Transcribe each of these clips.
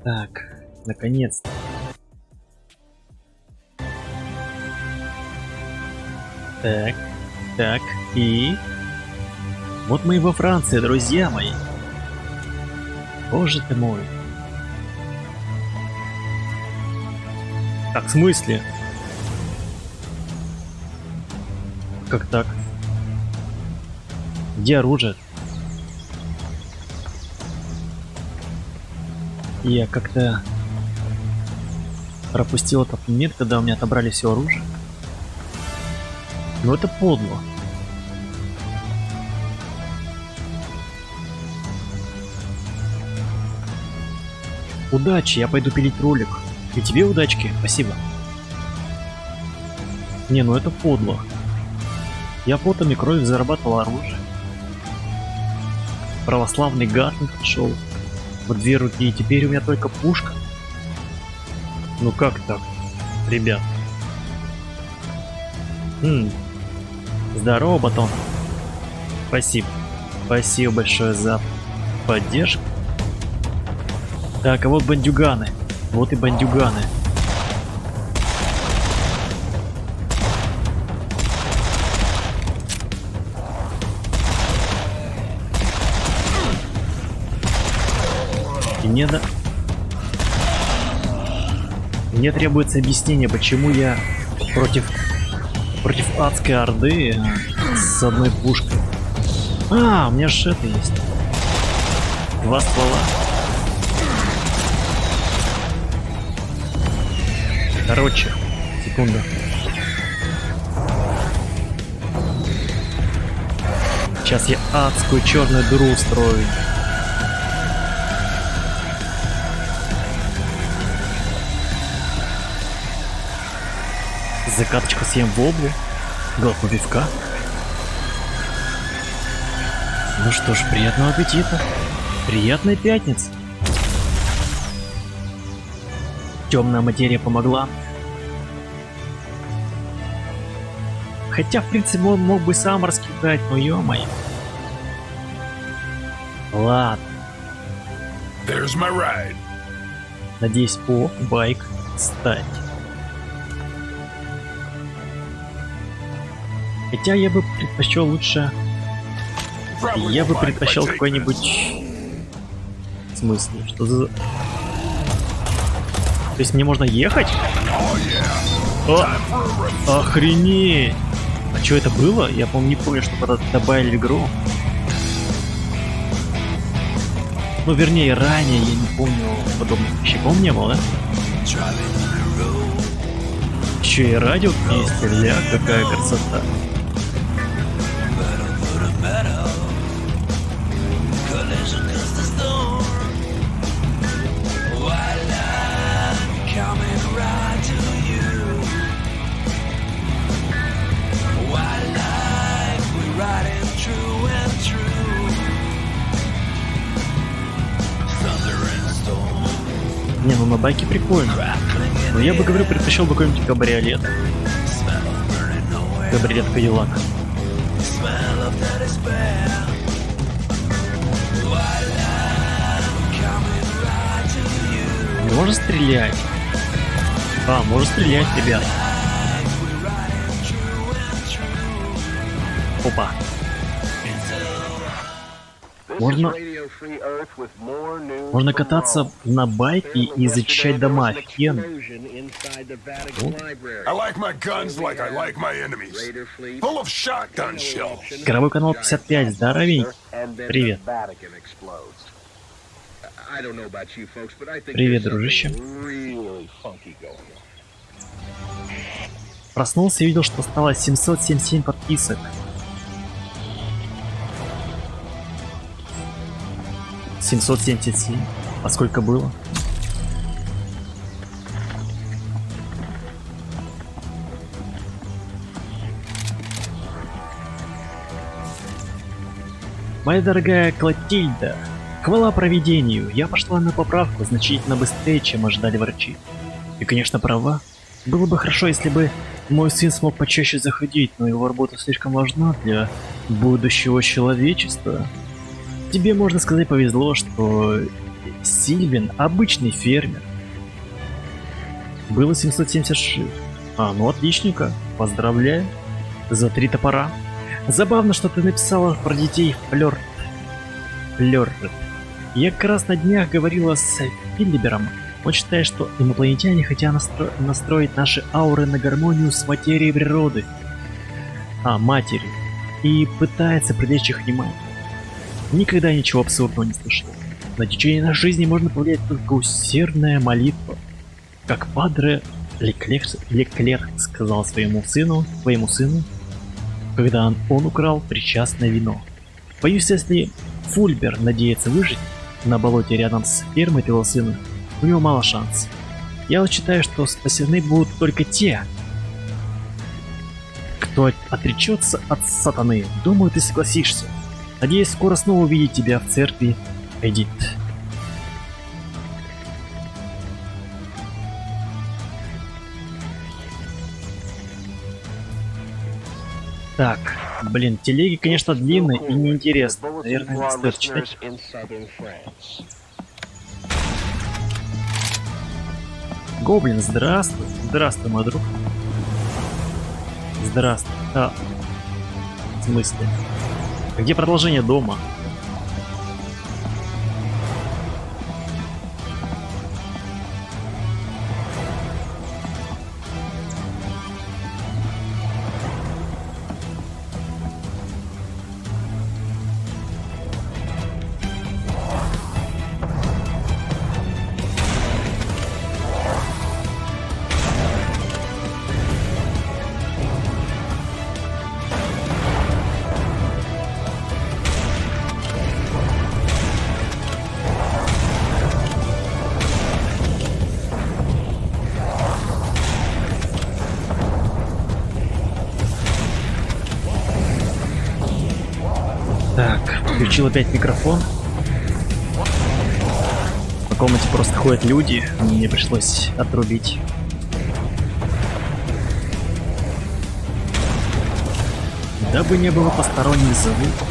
Так, наконец-то. Так, так, и... Вот мы и во Франции, друзья мои. Боже ты мой. Так, в смысле? Как так? Где оружие? Я как-то пропустил этот момент, когда у меня отобрали все оружие. Но это подло. Удачи, я пойду пилить ролик. И тебе удачки, спасибо. Не, ну это подло. Я потом и кровью зарабатывал оружие. Православный гад пришел в 2 руки, и теперь у меня только пушка. Ну как так, ребят? Здорово, батон. Спасибо. Спасибо большое за поддержку. Так, а вот бандюганы. Вот и бандюганы. И мне требуется объяснение, почему я против адской орды с одной пушкой. А, у меня же это есть. 2 ствола. Короче, секунду. Сейчас я адскую черную дыру устрою. Закаточку съем в облу. Глотну пивка. Ну что ж, приятного аппетита. Приятной пятницы. Темная материя помогла. Хотя, в принципе, он мог бы сам раскидать, но ё-моё. Ладно. Надеюсь, байк стать. Хотя я бы предпочел лучше... Я бы предпочел какой-нибудь... В смысле? Что за... То есть мне можно ехать? О! Охренеть! А что это было? Я, по-моему, не помню, что когда добавили в игру. Ну, вернее, ранее я не помню подобных вещей. По-моему, не было, да? Еще и радио есть, ля, какая красота. Не, ну на байке прикольно. Но я бы, говорю, предпочел бы какой-нибудь кабриолет. Кабриолет Кадиллак. Можно стрелять? А, можно стрелять, ребят. Опа. Можно кататься на байке и зачищать дома. Офигенно. Игровой канал 55. Здоровенький. Привет. Привет, дружище. Проснулся и видел, что осталось 777 подписок. 777. А сколько было? Моя дорогая Клотильда, хвала провидению, я пошла на поправку значительно быстрее, чем ожидали врачи. И, конечно, права. Было бы хорошо, если бы мой сын смог почаще заходить, но его работа слишком важна для будущего человечества. Тебе, можно сказать, повезло, что Сильвин обычный фермер. Было 776. Ну отличненько. Поздравляю. За 3 топора. Забавно, что ты написала про детей Флёр. Я как раз на днях говорила с Филлибером. Он считает, что инопланетяне хотят настроить наши ауры на гармонию с материей природы. Матерью. И пытается привлечь их внимание. Никогда ничего абсурдного не слышал. На течение нашей жизни можно повлиять только усердная молитва. Как Падре Леклер сказал своему сыну, когда он украл причастное вино. Боюсь, если Фульбер надеется выжить на болоте рядом с фермой твоего сына, у него мало шансов. Я вот считаю, что спасены будут только те, кто отречется от сатаны. Думаю, ты согласишься. Надеюсь, скоро снова увидеть тебя в церкви, Эдит. Так, блин, телеги, конечно, длинные и неинтересные. Наверное, не стоит читать. Гоблин, здравствуй. Здравствуй, мой друг. Здравствуй. В смысле? Где продолжение дома? Так, включил опять микрофон. По комнате просто ходят люди, мне пришлось отрубить. Дабы не было посторонних звуков.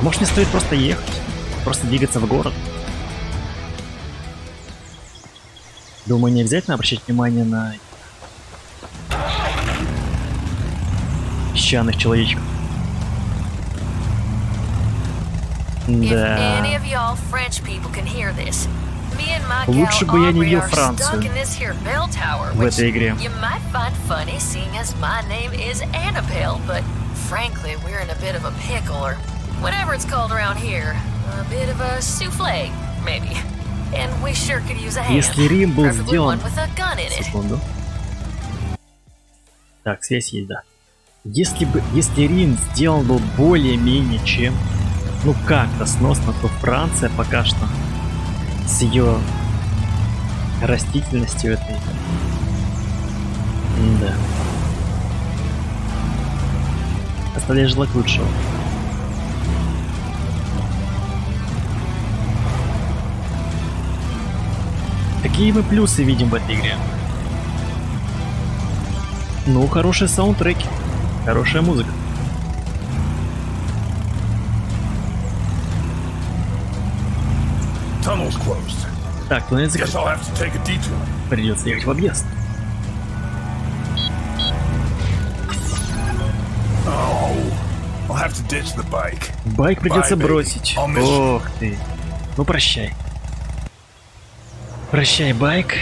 Может, не стоит просто ехать? Просто двигаться в город? Думаю, не обязательно обращать внимание на песчаных человечков. Да. Лучше бы я не видел Францию в этой игре. Если Рим был сделан... Секунду. Так, связь есть, да. Если Рим сделал бы более-менее чем, ну как-то сносно, то Франция пока что с ее растительностью этой. Да. Оставляет желать лучшего. Какие мы плюсы видим в этой игре? Ну, хорошие саундтреки. Хорошая музыка. Так, туннель закрыт. Придется ехать в объезд. Байк придется бросить. Ох ты. Ну прощай. Прощай, байк.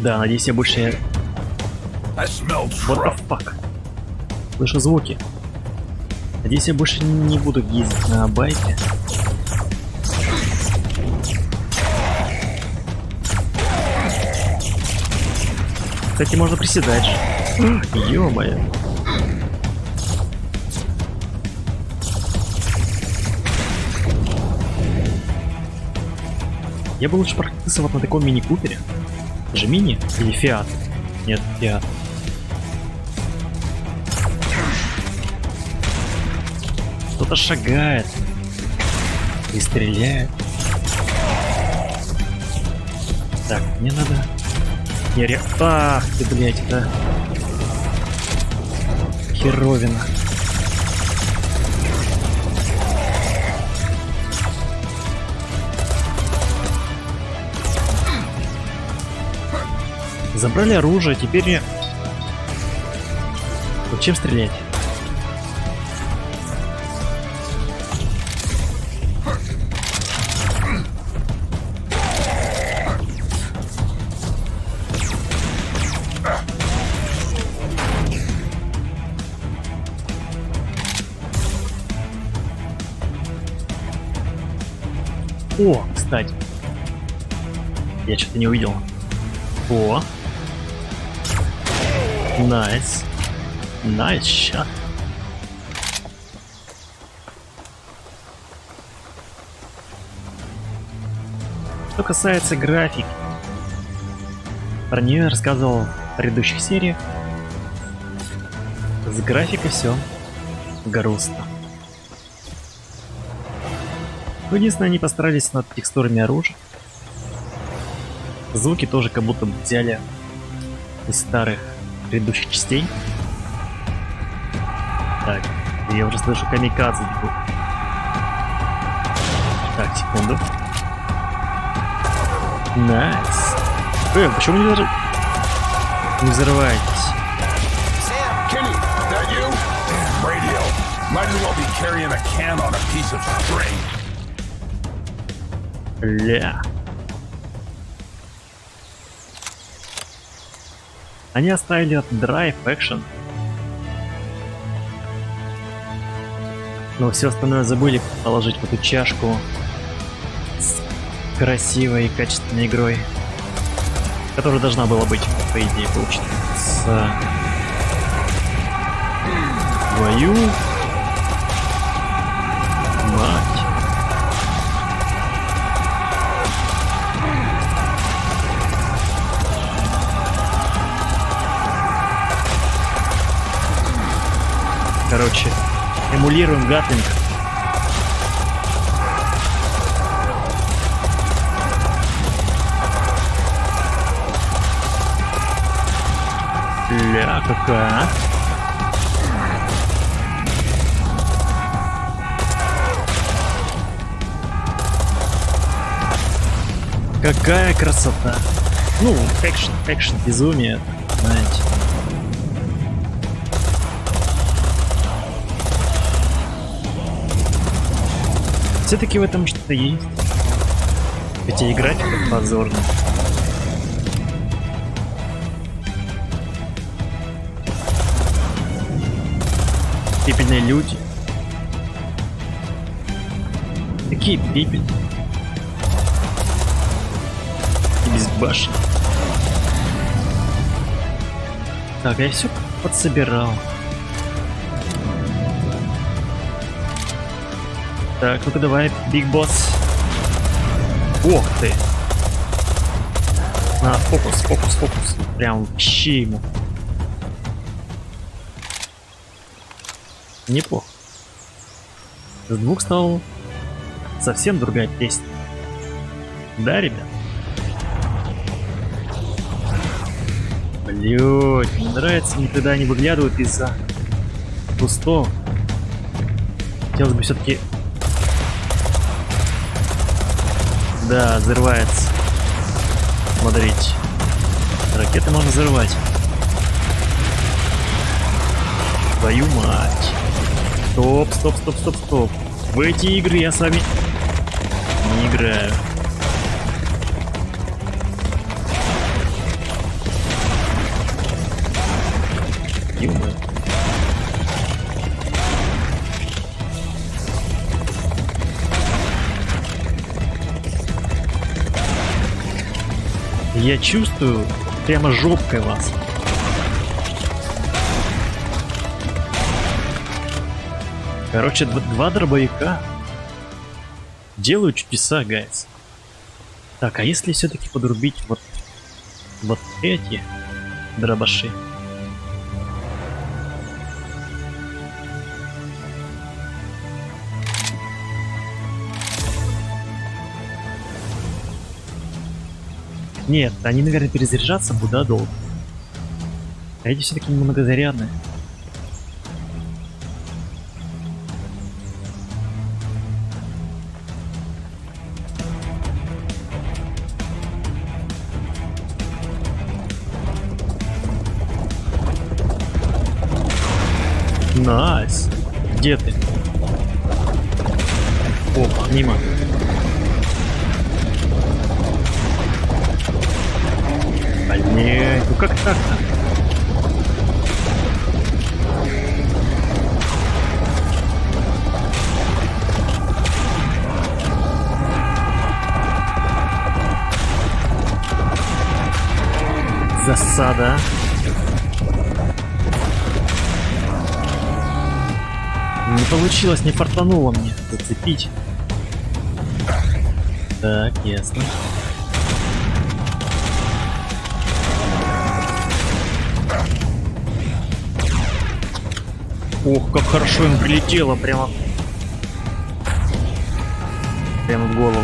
Да, надеюсь, я больше... What the fuck? Слышу звуки. Надеюсь, я больше не буду ездить на байке. Кстати, можно приседать. Ё-моё. Я бы лучше прокатился вот на таком мини-купере. Это же мини или фиат? Нет, фиат. Кто-то шагает и стреляет. Так, мне надо Ах ты, блядь, да. Херовина. Забрали оружие, теперь я... Вот чем стрелять? О, кстати. Я что-то не увидел. О. Найс. Найс ща. Что касается графики, про нее я рассказывал в предыдущих сериях. С графикой все грустно. Единственное, они постарались над текстурами оружия. Звуки тоже как будто бы взяли из старых предыдущих частей. Так, я уже слышу камикадзе бегу. Так, секунду. Найс. Почему не даже... Не взрываетесь? Kenny, that you? Damn radio. Might as well be carrying a can on a piece of string. Ля. Они оставили от Drive Action. Но все остальное забыли положить в эту чашку с красивой и качественной игрой, которая должна была быть, по идее, получится. Твою мать. Короче, эмулируем Гатлинг. Ля, какая. Какая красота. Ну, экшен, безумие, знаете. Все-таки в этом что-то есть. Хотя играть как позорно. Пепельные люди. Такие пепель. И безбашенные. Так, я все подсобирал. Так, ну-ка давай, Биг Босс. Ох ты! На, фокус. Прям вообще ему. Неплохо. С двух стал совсем другая песня. Да, ребят? Блёть, не нравится, никогда не выглядывают из-за кустов. Хотелось бы все-таки... Да, взрывается. Смотрите. Ракеты можно взрывать. Твою мать. Стоп. В эти игры я с вами не играю. Ё-моё. Я чувствую прямо жопкой вас. Короче, два дробовика делают чудеса, гайс. Так, а если все-таки подрубить вот эти дробаши? Нет, они, наверное, перезаряжаться будут, да, долго. А эти все-таки немногозарядные. Найс. Где ты? О, мимо. Блин, ну как так-то? Засада. Не получилось, не фартануло мне зацепить. Так, ясно. Ох, как хорошо им прилетело прямо в голову.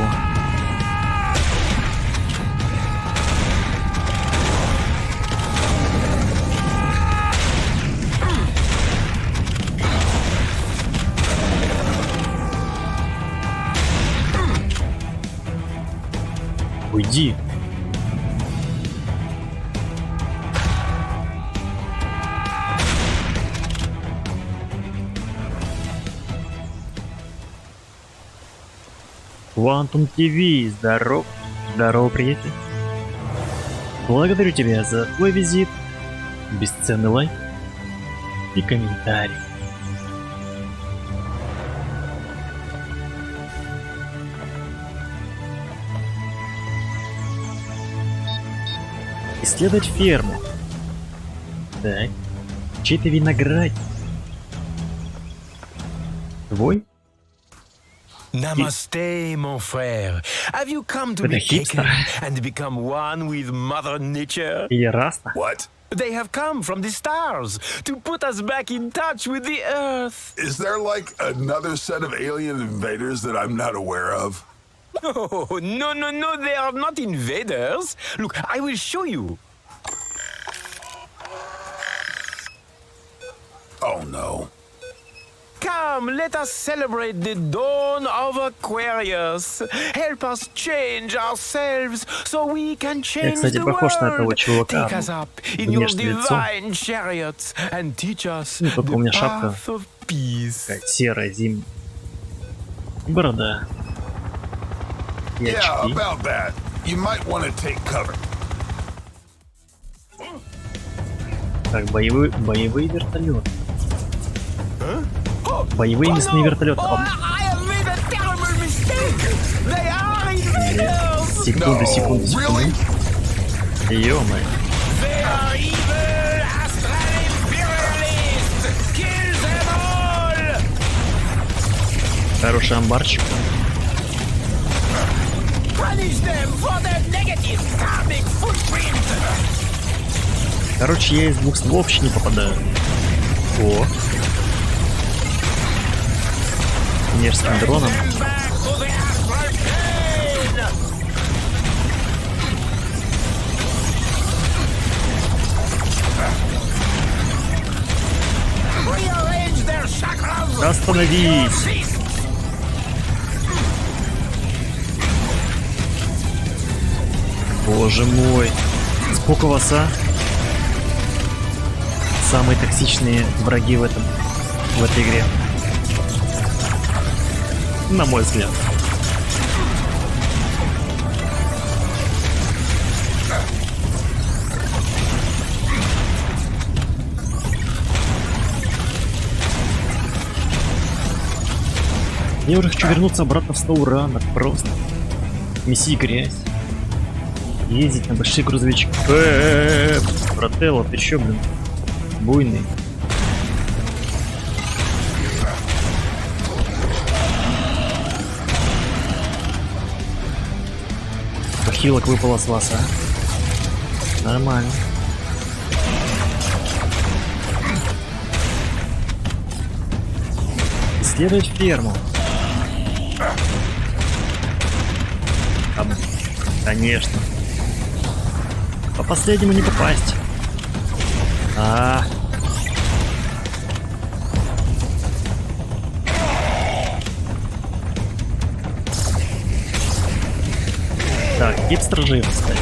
Уйди. Quantum TV, здоров. Здорово, приятель. Благодарю тебя за твой визит, бесценный лайк и комментарий. Исследовать ферму. Так. Чей-то виноград. Твой? Namaste, mon frère. Have you come to Это be хипстер. taken and become one with Mother Nature? Или Раста? What? They have come from the stars to put us back in touch with the Earth. Is there like another set of alien invaders that I'm not aware of? Oh, no, they are not invaders. Look, I will show you. Oh no. Come, let us celebrate the dawn of Aquarius. Help us change ourselves so we can change кстати, the похож на того world. чувака, Take us up in your внешнее лицо. divine chariots and teach us Ну, только у the меня шапка. path of peace. Такая серая, зимняя. Борода. И Yeah, очки. about that. You might want to take cover. Так, боевые вертолеты. Боевые мясные вертолеты. Oh, I have made a terrible mistake. They are invaders. Секунду. Really? Ё-моё. They are evil astral imperialists. Kill them all. Хороший амбарчик. Punish them for their negative karmic footprint. Короче, я из двух стволов вообще не попадаю. О. Мерзким дроном. Them back to the astral plane. Rearrange their chakras. Остановись! Cease. Боже мой. Сколько вас, а? Самые токсичные враги в этой игре. На мой взгляд. Я уже хочу вернуться обратно в Стауранер, просто. Месить грязь. Ездить на большие грузовички. Брателло, ты чё, блин? Буйный. Хилок выпало с вас, а? Нормально. Исследовать ферму. Конечно. По последнему не попасть. Так, хипстер жив, кстати.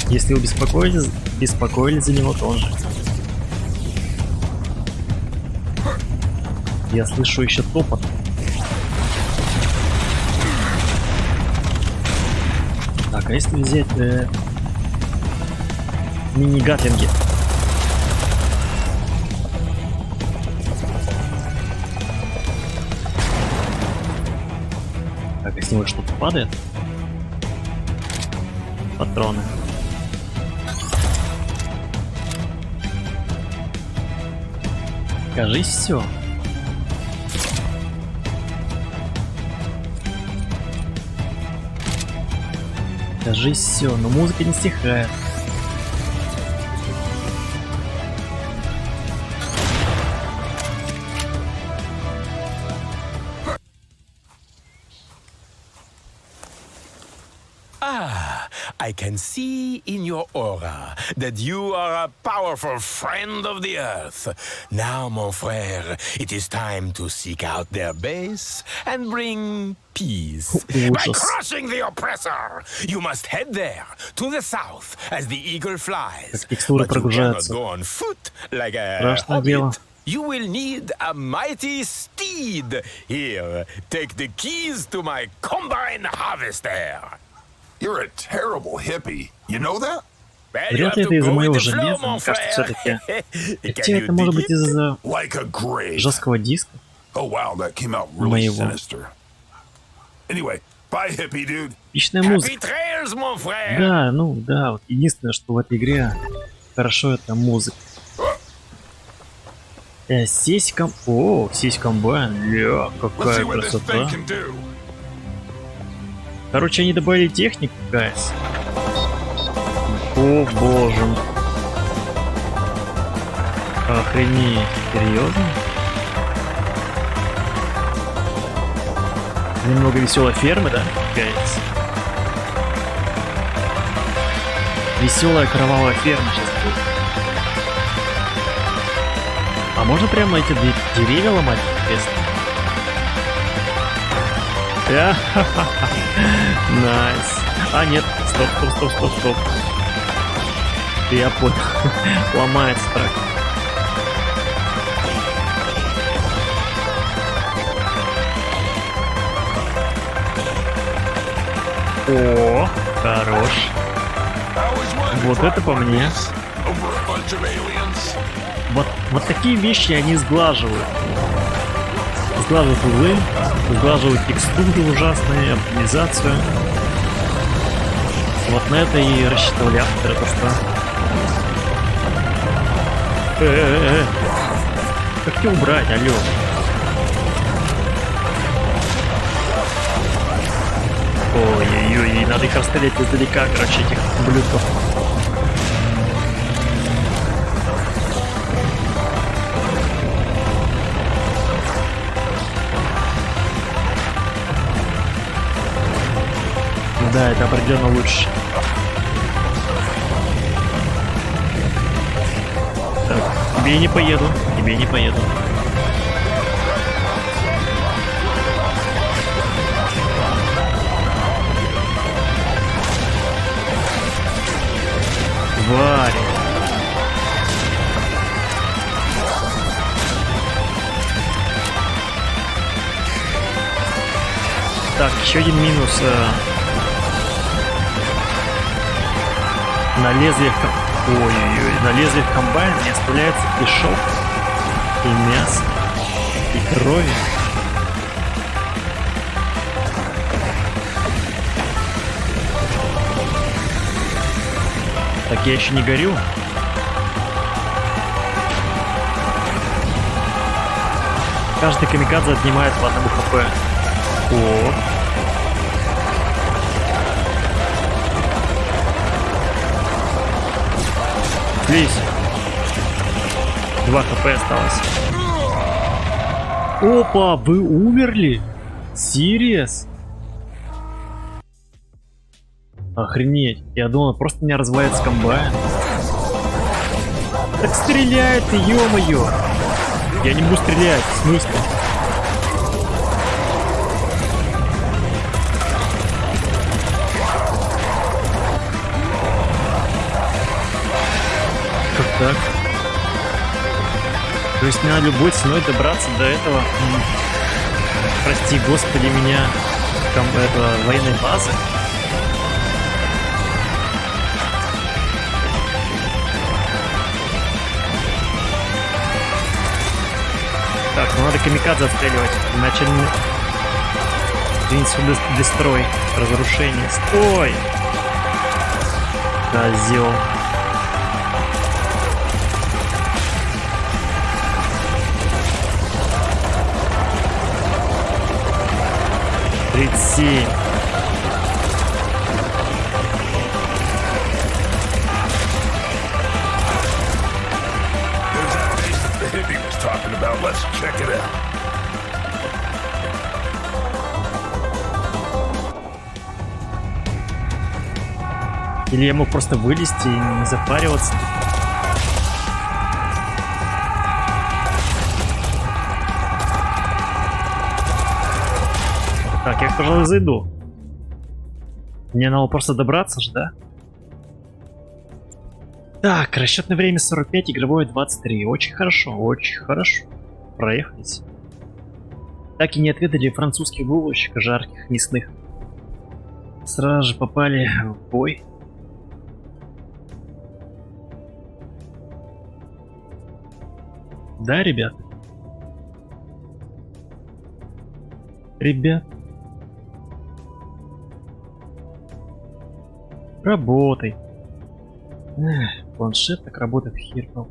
Если вы беспокоились за него, то он жив. Я слышу еще топот. Так, а если взять мини-гатлинги? Так, а с него что-то падает? Патроны. Кажись, все. Кажись, все, но музыка не стихает. I can see in your aura that you are a powerful friend of the Earth. Now, mon frère, it is time to seek out their base and bring peace. By crushing the oppressor, you must head there, to the south, as the eagle flies. But you cannot go on foot like a hobbit. You will need a mighty steed. Here, take the keys to my combine harvester. You're a terrible hippie. You know that? Вряд ли это из-за моего железа, мне кажется, все-таки. Хотя это может быть из-за жесткого диска. Моего. Отличная музыка. Да, ну да, вот единственное, что в этой игре хорошо, это музыка. Сесть комбайн. Ля, какая красота. Короче, они добавили технику, гайс. О боже. Охренеть. Серьезно? Немного веселой фермы, да, гайс? Веселая кровавая ферма сейчас будет. А можно прямо эти деревья ломать? Интересно. Найс. А, нет. Стоп. Я понял. Ломается трак. О, хорош. Вот это по мне. Вот такие вещи они сглаживают. Сглаживают углы, сглаживают текстуры ужасные, оптимизацию. Вот на это и рассчитывали авторы, то что... Как тебе убрать, алло? Ой-ой-ой, надо их расстрелять издалека, короче, этих ублюдков. Да, это определенно лучше. Так, тебе не поеду, Тварь. Так, еще один минус. На лезвиях комбайн не оставляется кишок и мясо, и крови. Так я еще не горю. Каждый камикадзе отнимает по одному хп. О. Слизь. 2 хп осталось. Опа, вы умерли? Сириас? Охренеть. Я думал, просто меня развалит с комбайн. Так стреляй ты, ё-моё! Я не буду стрелять, в смысле? Как так? То есть мне надо любой ценой добраться до этого, прости господи меня, этого военной базы? Так, ну надо камикадзе отстреливать, иначе принципе дестрой, разрушение. Стой! Козел. Семь. There's that base that the hippie was talking about. Let's check it out. Или я мог просто вылезти и не запариваться. Так, я, пожалуй, зайду. Мне надо просто добраться же, да? Так, расчетное время 45, игровое 23. Очень хорошо, очень хорошо. Проехались. Так и не отведали французских булочек, жарких, мясных. Сразу же попали в бой. Да, ребят? Ребят. Работай. Эх, планшет так работает, хер пал.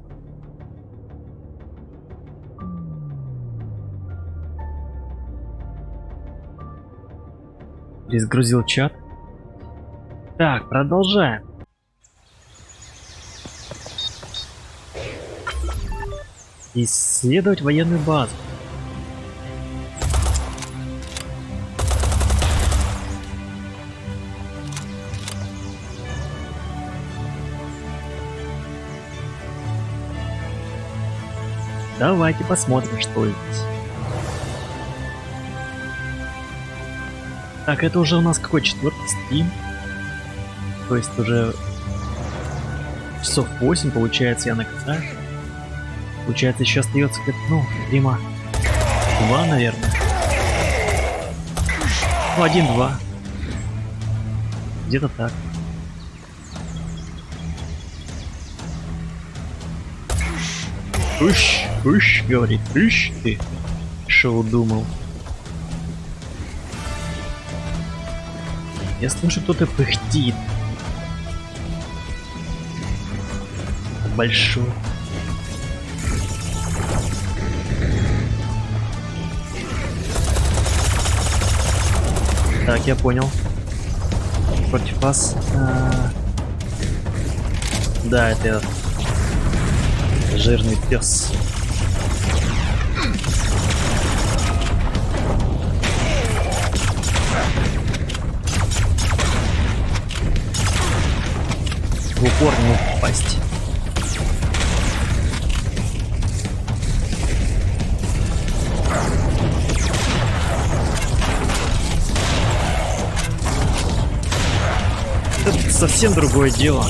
Перезагрузил чат. Так, продолжаем. Исследовать военную базу. Давайте посмотрим, что здесь. Так, это уже у нас какой четвертый стрим? То есть уже часов 8, получается, я на катах. Получается, еще остается где-то, ну, стрима 2, наверное. Ну, 1-2. Где-то так. Уж, говорит, уж ты, шо думал. Я слышу, кто-то пыхтит. Большой. Так, я понял. Против вас. Да, это этот жирный пес. В упор не мог попасть. Это совсем другое дело.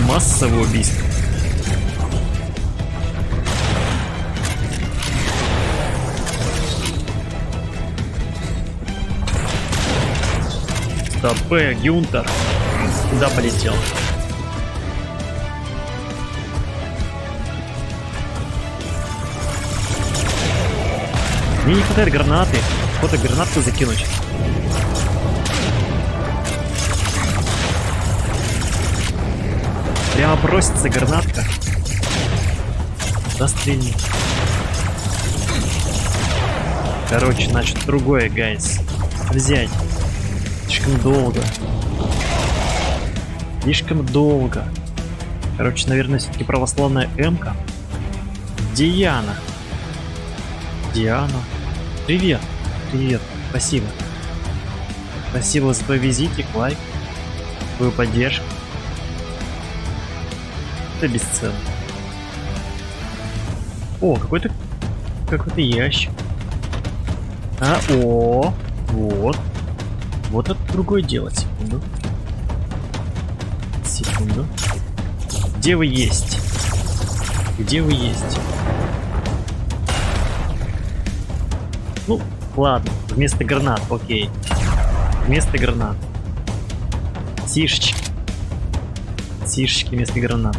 Массовое убийство. Стопэ, Гюнтер. Куда полетел? Мне не хватает гранаты. Кто-то гранатку закинуть. Прямо бросится гранатка. Застрельни. Короче, значит, другое, гайс. Взять. Слишком долго. Слишком долго. Короче, наверное, все-таки православная М-ка. Диана. Диана. Привет. Привет. Спасибо. Спасибо за твой визитик, лайк, твою поддержку. Это бесценно. О, какой-то ящик. Вот. Вот это другое дело. Секунду. Секунду. Где вы есть? Где вы есть? Ну, ладно. Вместо гранат, окей. Вместо гранат. Сишечки. Сишечки вместо гранат.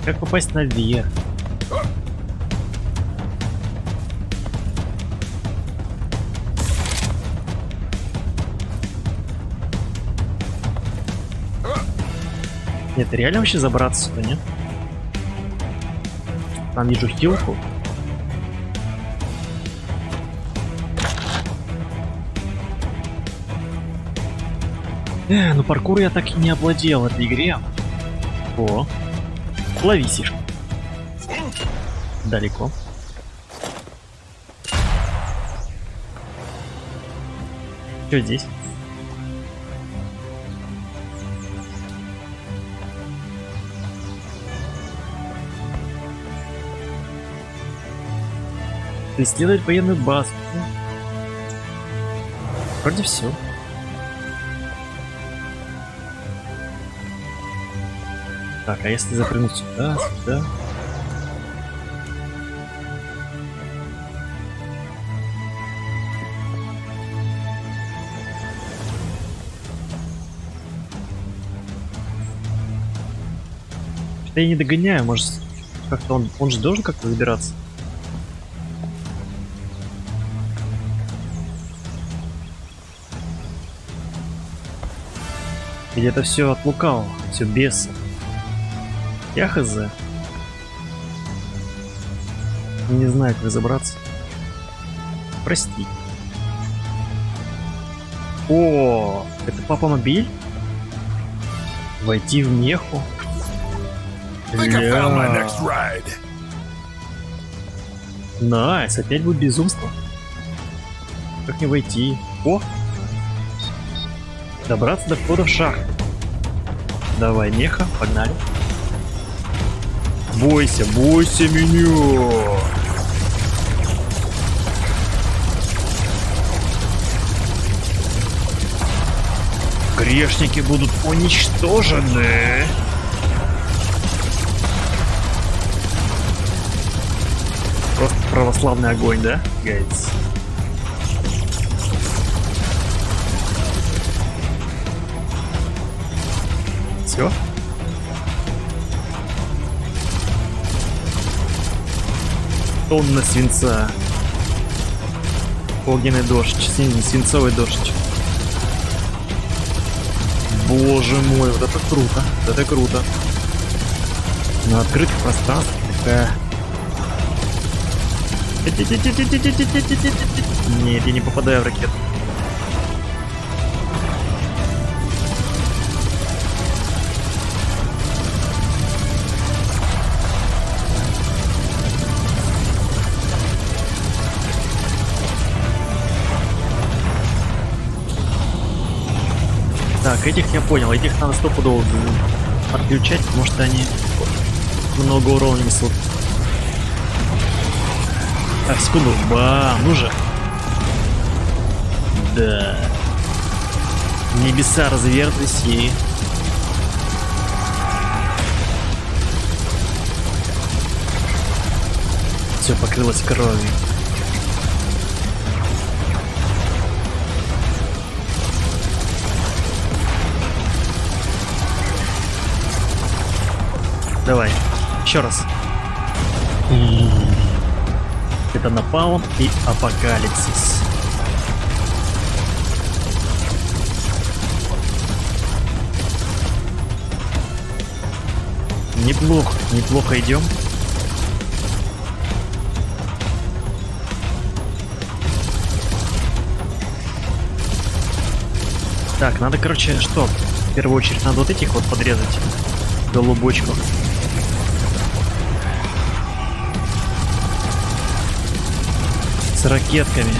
Как попасть наверх? Нет, реально вообще забраться сюда, нет? Там вижу хилку. Ну паркур я так и не овладел в этой игре. О, лови сишку. Далеко. Что здесь? Исследовать военную базу. Вроде все. Так, а если запрыгнуть сюда, сюда? Что-то я не догоняю, может как-то он же должен как-то выбираться. Или это все от лукавого, все беса. Я хз. Не знаю, как разобраться. Прости. О, это папа-мобиль? Войти в меху? I think I found my next ride. Найс, опять будет безумство. Как не войти? О! Добраться до входа в шахту. Давай, меха, погнали. Бойся, бойся меня! Грешники будут уничтожены. Просто православный огонь, да, гайдс? Все? Тонна свинца. Огненный дождь, свинцовый дождь. Боже мой, вот это круто, вот это круто. На открытых пространствах такая... Нет, я не попадаю в ракету. Так, этих я понял, этих надо стопудово отключать, потому что они много урона несут. Так, секунду, бам, ну же. Да. Небеса разверзлись и... Все покрылось кровью. Давай, еще раз. Это напалм и апокалипсис. Неплохо, неплохо идем. Так, надо, короче, что? В первую очередь надо вот этих вот подрезать. Голубочку. с ракетками.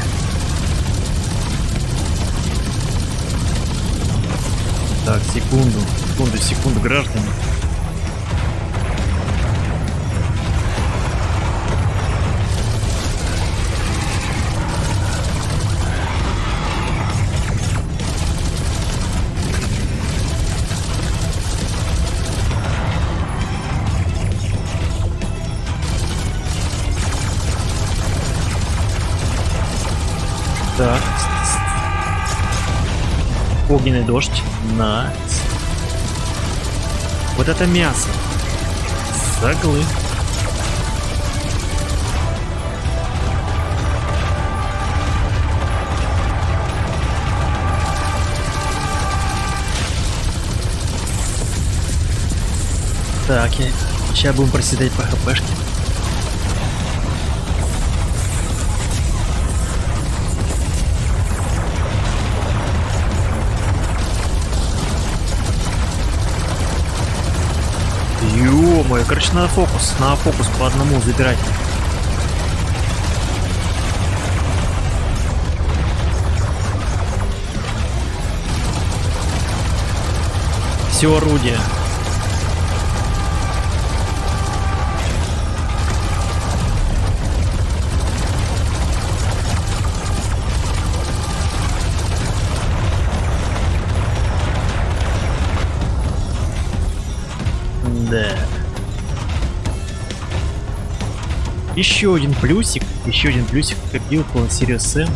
Так, секунду, граждане. Так. Огненный дождь. На. Вот это мясо. Заглы. Так, сейчас будем проседать по хпшке. Ё-моё, короче, надо фокус по одному забирать. Все орудие. Да. Еще один плюсик к билку Serious Sam.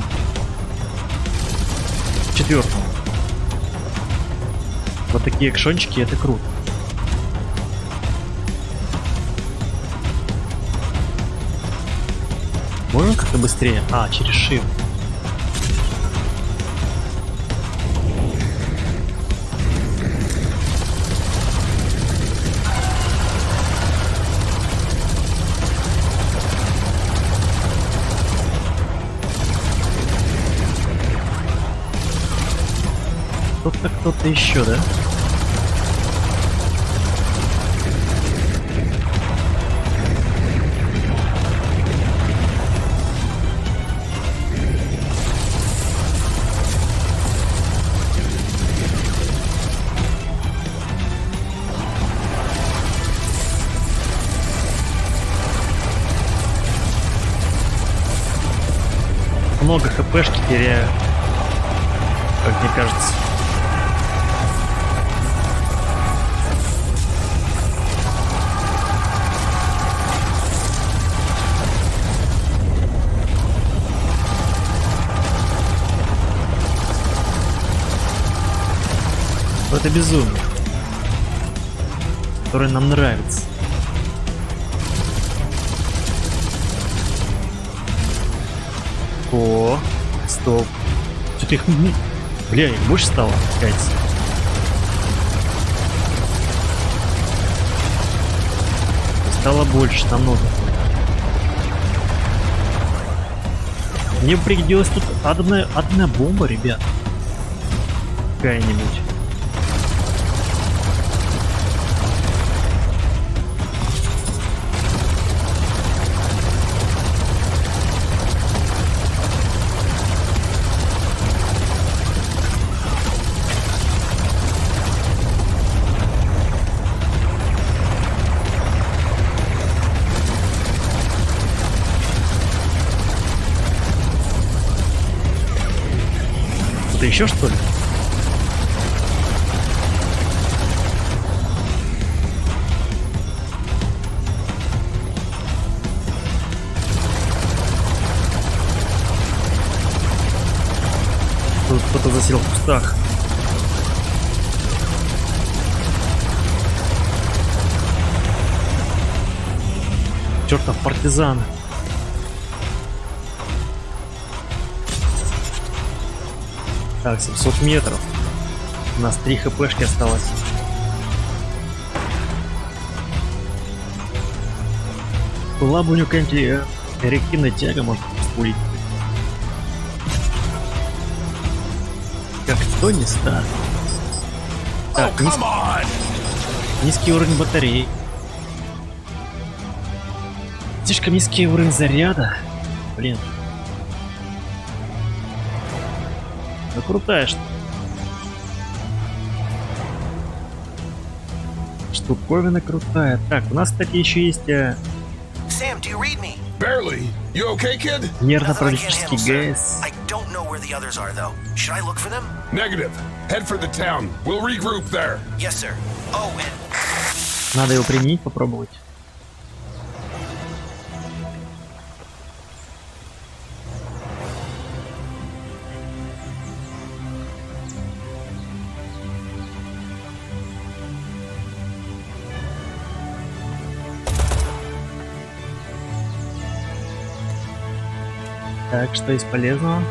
Четвертому. Вот такие экшончики, это круто. Можно как-то быстрее? А, через Shift. Кто-то еще, да? Много хпшки теряю, как мне кажется. Это безумие, которое нам нравится. О, стоп. Что-то их... Бля, их больше стало, кажется. Стало больше, намного. Мне пригодилась тут одна бомба, ребят. Какая-нибудь. Что-то еще, что ли? Тут кто-то засел в кустах. Чертов партизан. Так, 700 метров. У нас 3 хпшки осталось. Была бы у него какая-нибудь реактивная тяга, может спулить. Как то не стар. Так, низкий уровень батареи. Слишком низкий уровень заряда. Блин. Да крутая штуковина крутая. Так, у нас, кстати, еще есть Sam, do you read me? Barely. You okay, kid? Nothing I can't нервно-паралитический handle, sir. газ. I don't know where the others are, though. Should I look for them? Negative. Head for the town. We'll regroup there. Yes, sir. Oh, and Надо его применить, попробовать. Так, что из полезного?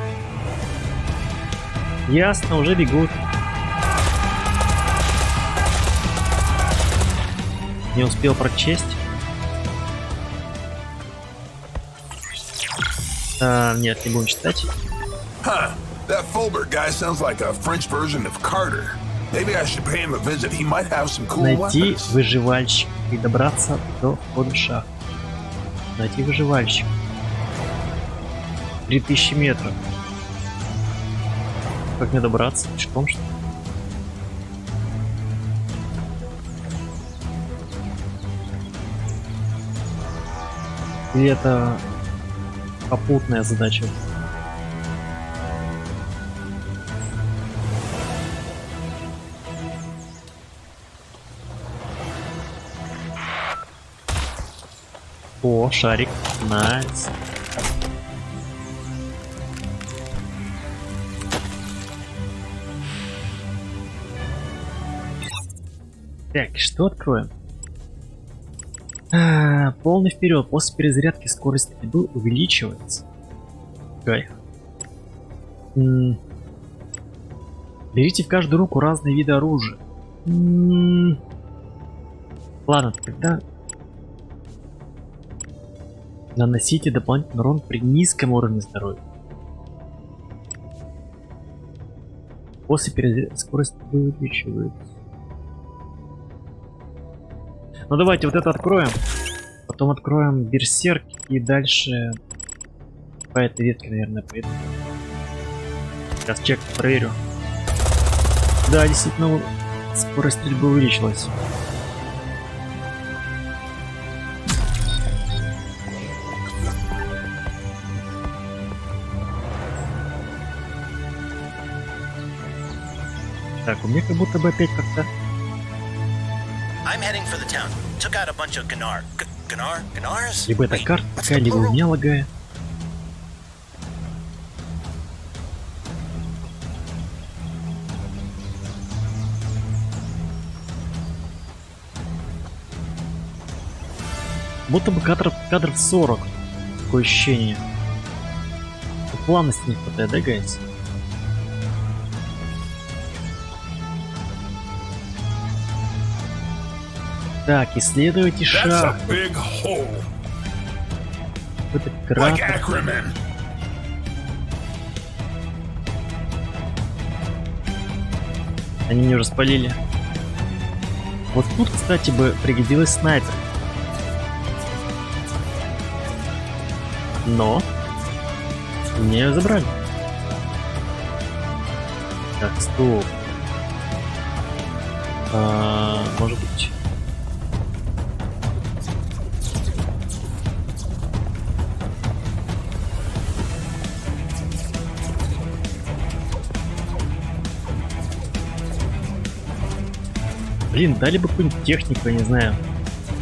Ясно, уже бегут. Не успел прочесть. Нет, не будем читать. Huh. That Fulbert guy sounds like a French version of Carter. Maybe I should pay him a visit. He might have some cool Найти weapons. выживальщик и добраться до входа в шахту. Найти выживальщик. 3000 метров. Как мне добраться? Пешком, что ли? Или это попутная задача? О, шарик. Найс. Так, что откроем? Полный вперед. После перезарядки скорость стрельбы увеличивается. Кайф. Берите в каждую руку разные виды оружия. Ладно, тогда наносите дополнительный урон при низком уровне здоровья. После перезарядки скорость стрельбы увеличивается. Ну давайте вот это откроем. Потом откроем берсерк и дальше по этой ветке, наверное, пойду. Сейчас чек проверю. Да, действительно, скорость стрельбы увеличилась. Так, у меня как будто бы опять как-то... I'm heading for the town. Took out a bunch of Gnars? Либо это Wait, карта what's такая, the либо у plural? меня лагает. Будто бы кадров 40. Такое ощущение. Плавности не хватает, да, гайс? Так, исследуйте That's a шахту. big hole. Какой-то Like кратер. Ackerman. Они меня уже спалили. Вот тут, кстати, бы пригодилась снайпер. Но мне её забрали. Так, стоп. Может быть. Блин, дали бы какую-нибудь технику, я не знаю.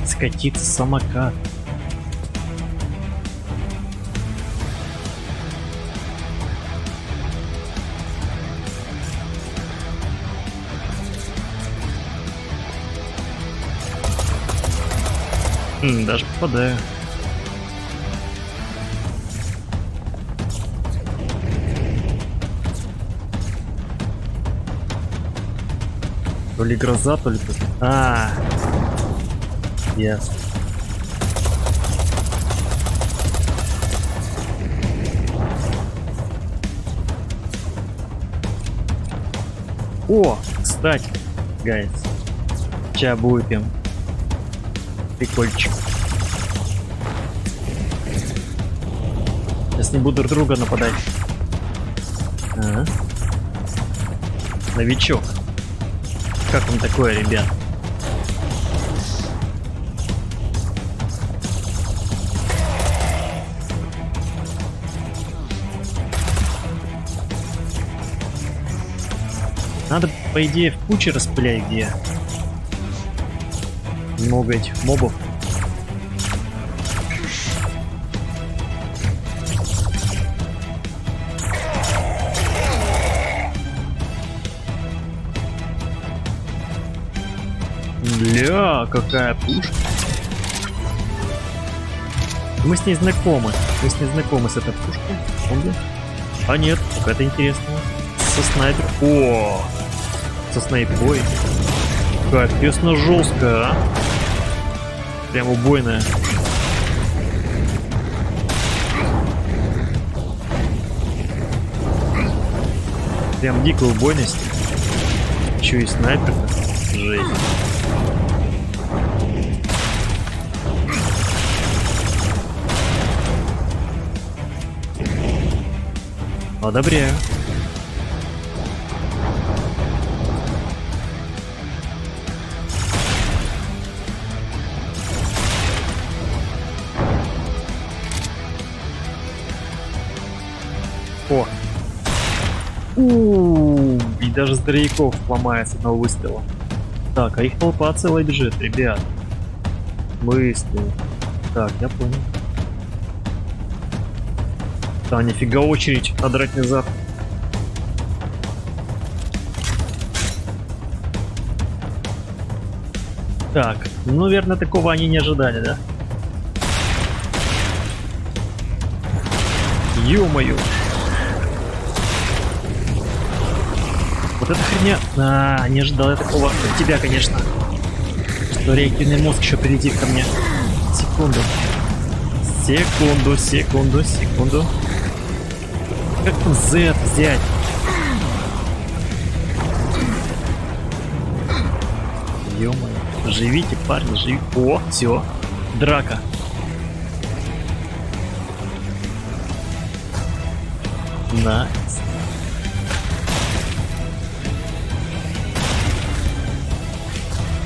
Скатиться, самокат. Даже попадаю. То ли гроза, то ли... Ясно. О, кстати, гайс. Сейчас будет им прикольчик. Сейчас не буду друг друга нападать. Ага. Новичок. Как вам такое, ребят? Надо, по идее, в куче распылять, где много этих мобов. Бля, какая пушка. Мы с ней знакомы. Мы с ней знакомы с этой пушкой. А нет, какая-то интересная. Со снайпер. О! Со снайпой. Капесно жестко, а? Прям убойная. Прям дикая убойность. Еще и снайперка. Жесть. Одобряю. О! И даже здоровяков ломает с одного выстрела. Так, а их толпа целая бежит, ребят. Выстрел. Так, я понял. Да, нифига очередь, надо драть назад. Так, ну, наверное, такого они не ожидали, да? Ё-моё! Вот эта херня... не ожидал я такого от тебя, конечно. Что реактивный мозг еще прилетит ко мне. Секунду. Секунду. Как там Z взять? Ё-моё. Живите, парни, живите. О, все. Драка. Найс.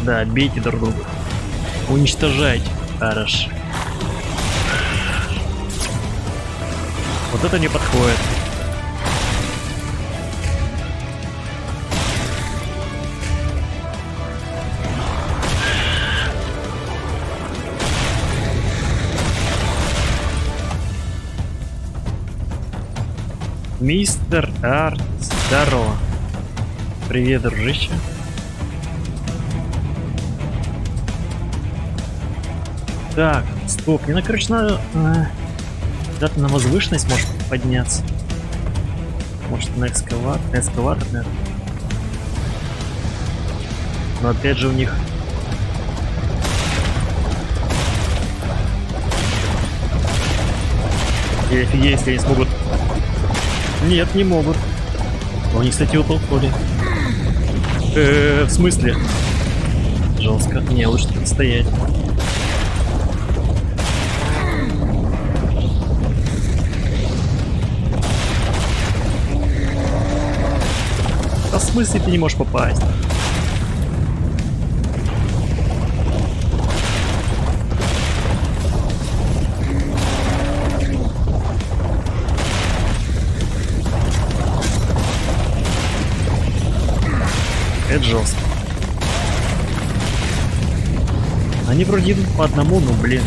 Да, бейте друг друга. Уничтожайте. Хорошо. Вот это не подходит. Мистер Арт, здорово. Привет, дружище. Так, стоп, мне, короче, надо куда-то на возвышенность может подняться. Может, на эскалатор, наверное. Но опять же у них... Я офигею, если они смогут... Нет, не могут. Они, кстати, утолкнули. В смысле? Жестко. Не, лучше тут стоять. А в смысле ты не можешь попасть? Это жестко. Они вроде идут по одному, но блин.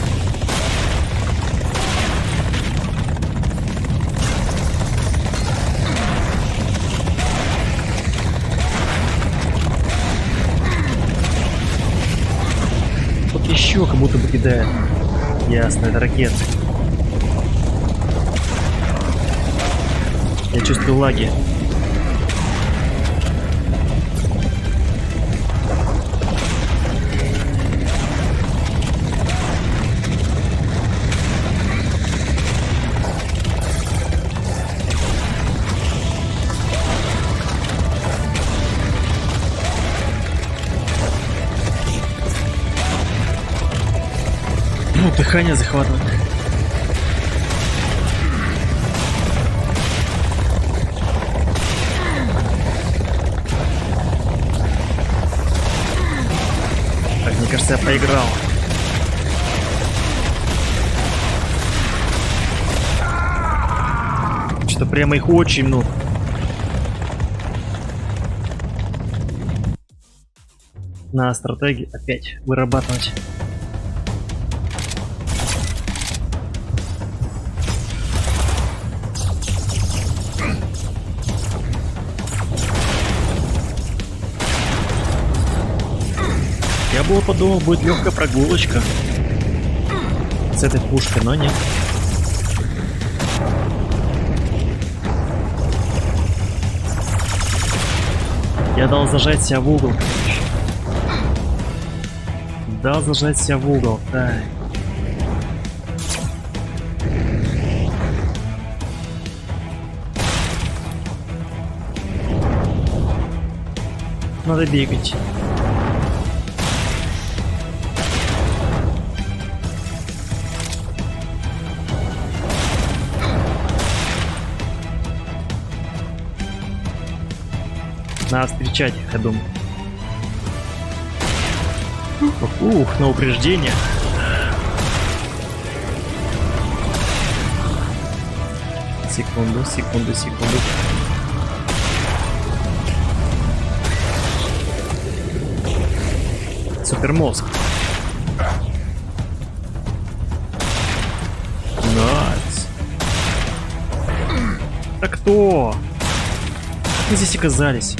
Вот еще как будто бы кидает. Ясно, это ракеты. Я чувствую лаги. Дыхание захватывает. кажется, я проиграл. Что-то прямо их очень много. На стратегии опять вырабатывать. Я было подумал, будет легкая прогулочка с этой пушкой, но нет. Я дал зажать себя в угол, короче. Дал зажать себя в угол, так. Надо бегать. Надо встречать их, я думаю. Ух, на упреждение. Секунду. Супермозг. Найс. Да кто? Как мы здесь оказались?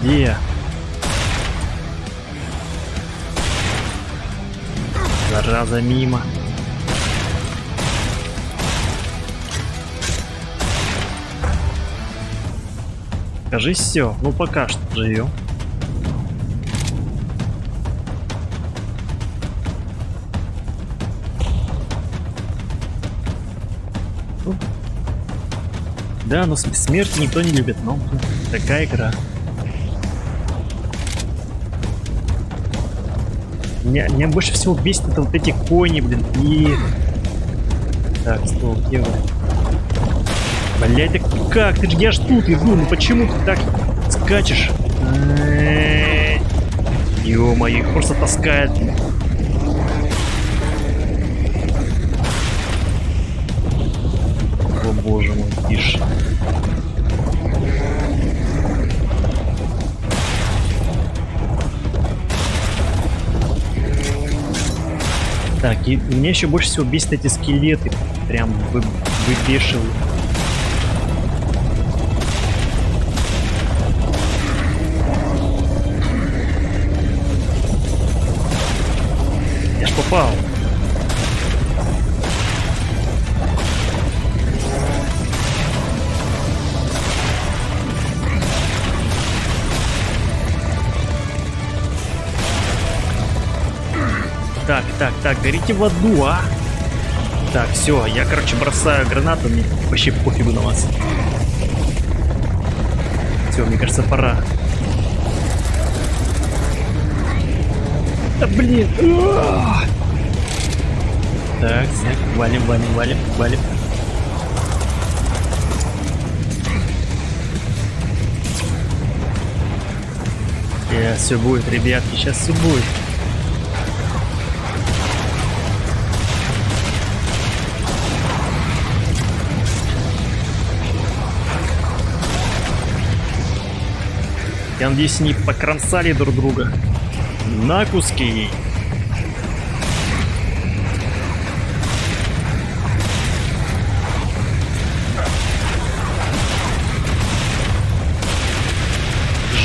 Где? Зараза, мимо. Кажись, все. Ну пока что живем. Да, но смерти никто не любит, но такая игра. Меня больше всего бесит это вот эти кони, блин, и... Так, стоп, где вы? Блядь, да как? Я ж тут иду, ну почему ты так скачешь? Ё-моё, их просто таскает. О боже мой, тише. Так, и меня еще больше всего бесит эти скелеты. Прям выбешивают. Я ж попал. Так, горите в аду, а? Так, все, я, короче, бросаю гранату, мне вообще пофигу на вас. Все, мне кажется, пора. Да блин! Так, валим. Сейчас все будет, ребятки, сейчас все будет. Я надеюсь, они покромсали друг друга на куски.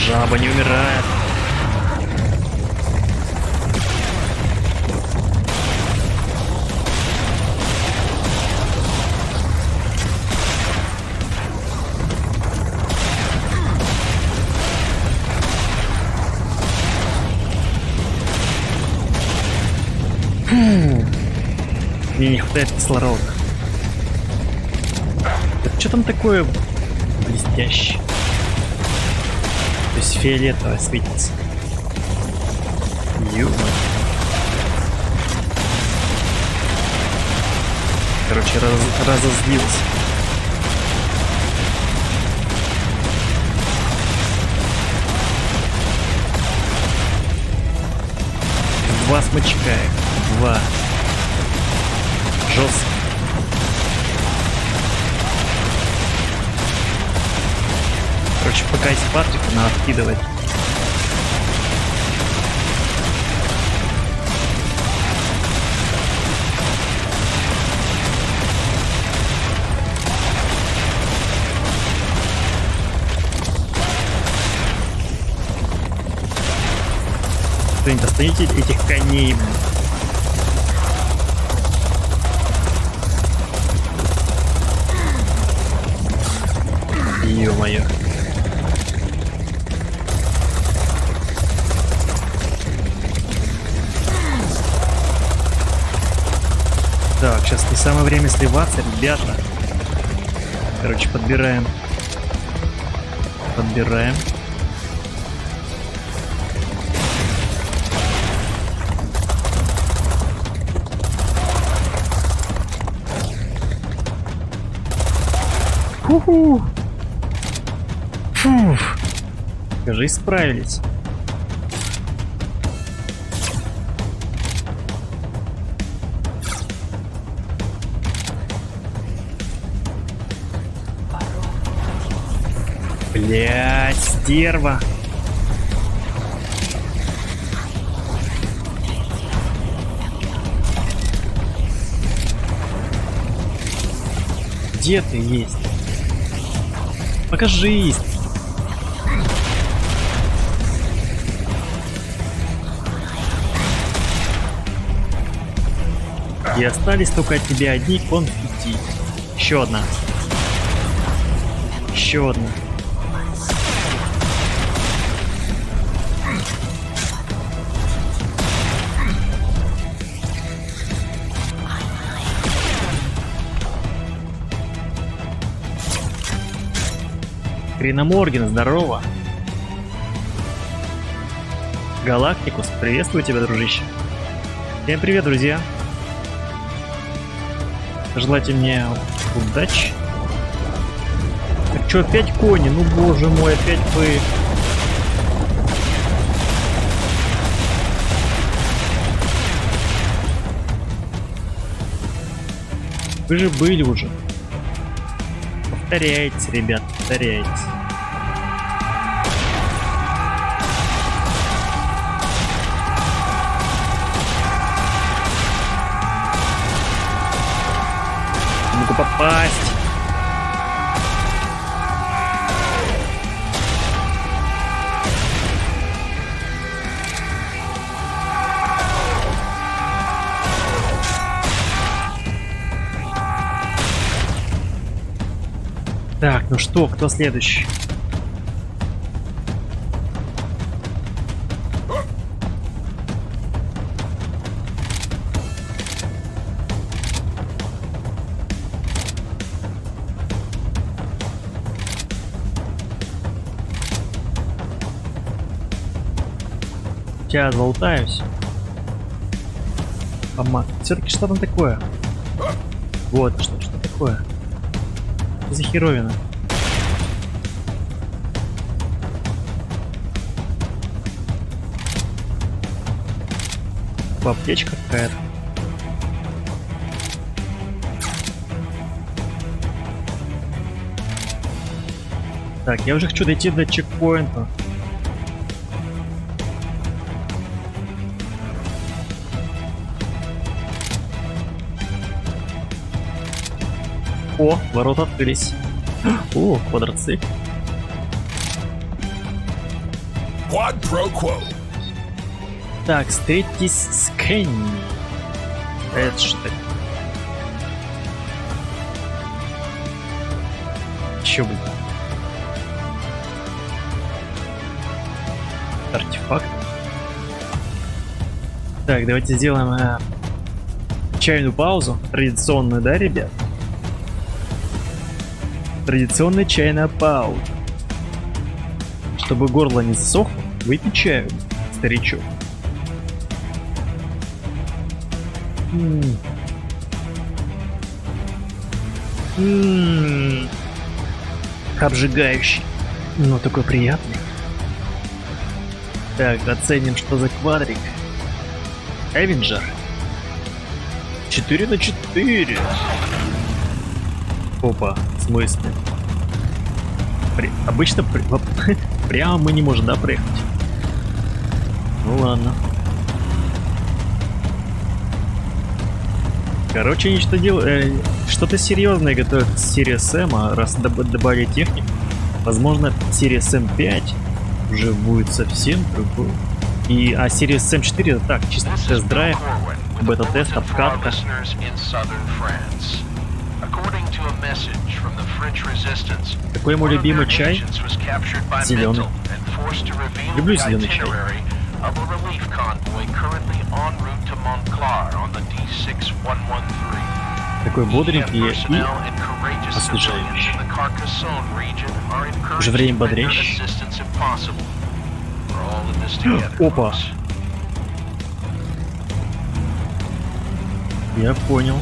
Жаба не умирает. Мне не хватает кислорода. Так что там такое блестящее? То есть фиолетовое светится. короче, разозлился. Два смычка. Два. Жестко. Короче, пока есть Патрика, надо откидывать. Кто-нибудь остановите этих коней. Ё-моё. Так, сейчас не самое время сливаться, ребята. Короче, подбираем. Подбираем. Фу-ху. Фух. Кажись, справились. Блять, стерва. Где ты есть? Покажись. И остались только от тебя одни конфетти. Еще одна. Еще одна. Криноморген, здорово. Галактикус, приветствую тебя, дружище. Всем привет, друзья. Желайте мне удачи. Так что, опять кони? Ну, боже мой, опять вы. Вы же были уже. Повторяйте, ребят, повторяйте. Могу попасть. Так, ну что, кто следующий? Сейчас болтаюсь. Все-таки что там такое? Вот, что такое? Что за херовина? Аптечка какая-то. Так, я уже хочу дойти до чекпоинта. О, ворота открылись. О, квадроцикл. Quad pro quo. Так, встретитесь с Кенни. Это что? Чё будет? Артефакт. Так, давайте сделаем чайную паузу. Традиционную, да, ребят? Традиционная чайная пауза. Чтобы горло не засохло, выпей чаю, старичок. Обжигающий. Но такой приятный. Так, оценим, что за квадрик. Эвенджер. 4 на 4. Опа, в смысле? Обычно прямо мы не можем, да, проехать? Ну ладно. Короче, они что-то серьезное готовят к Series M, а раз добавили технику, возможно, Series M5 уже будет совсем другой. А Series M4 это так, чисто тест-драйв, бета-тест, обкатка. Какой мой любимый чай? Зеленый. Люблю зеленый чай. Такой бодренький и освежающий. Уже время бодрящий. Опа. Я понял.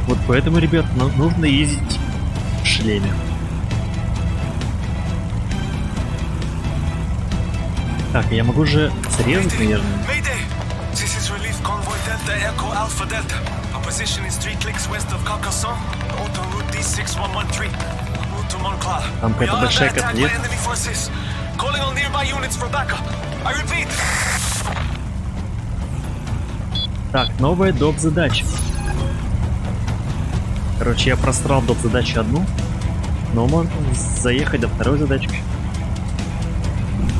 Вот поэтому, ребят, нужно ездить в шлеме. Так, я могу же срезать, наверное. Там какая-то большая котлета. Так, новая доп-задача. Короче, я просрал доп-задачу одну, но можно заехать до второй задачки.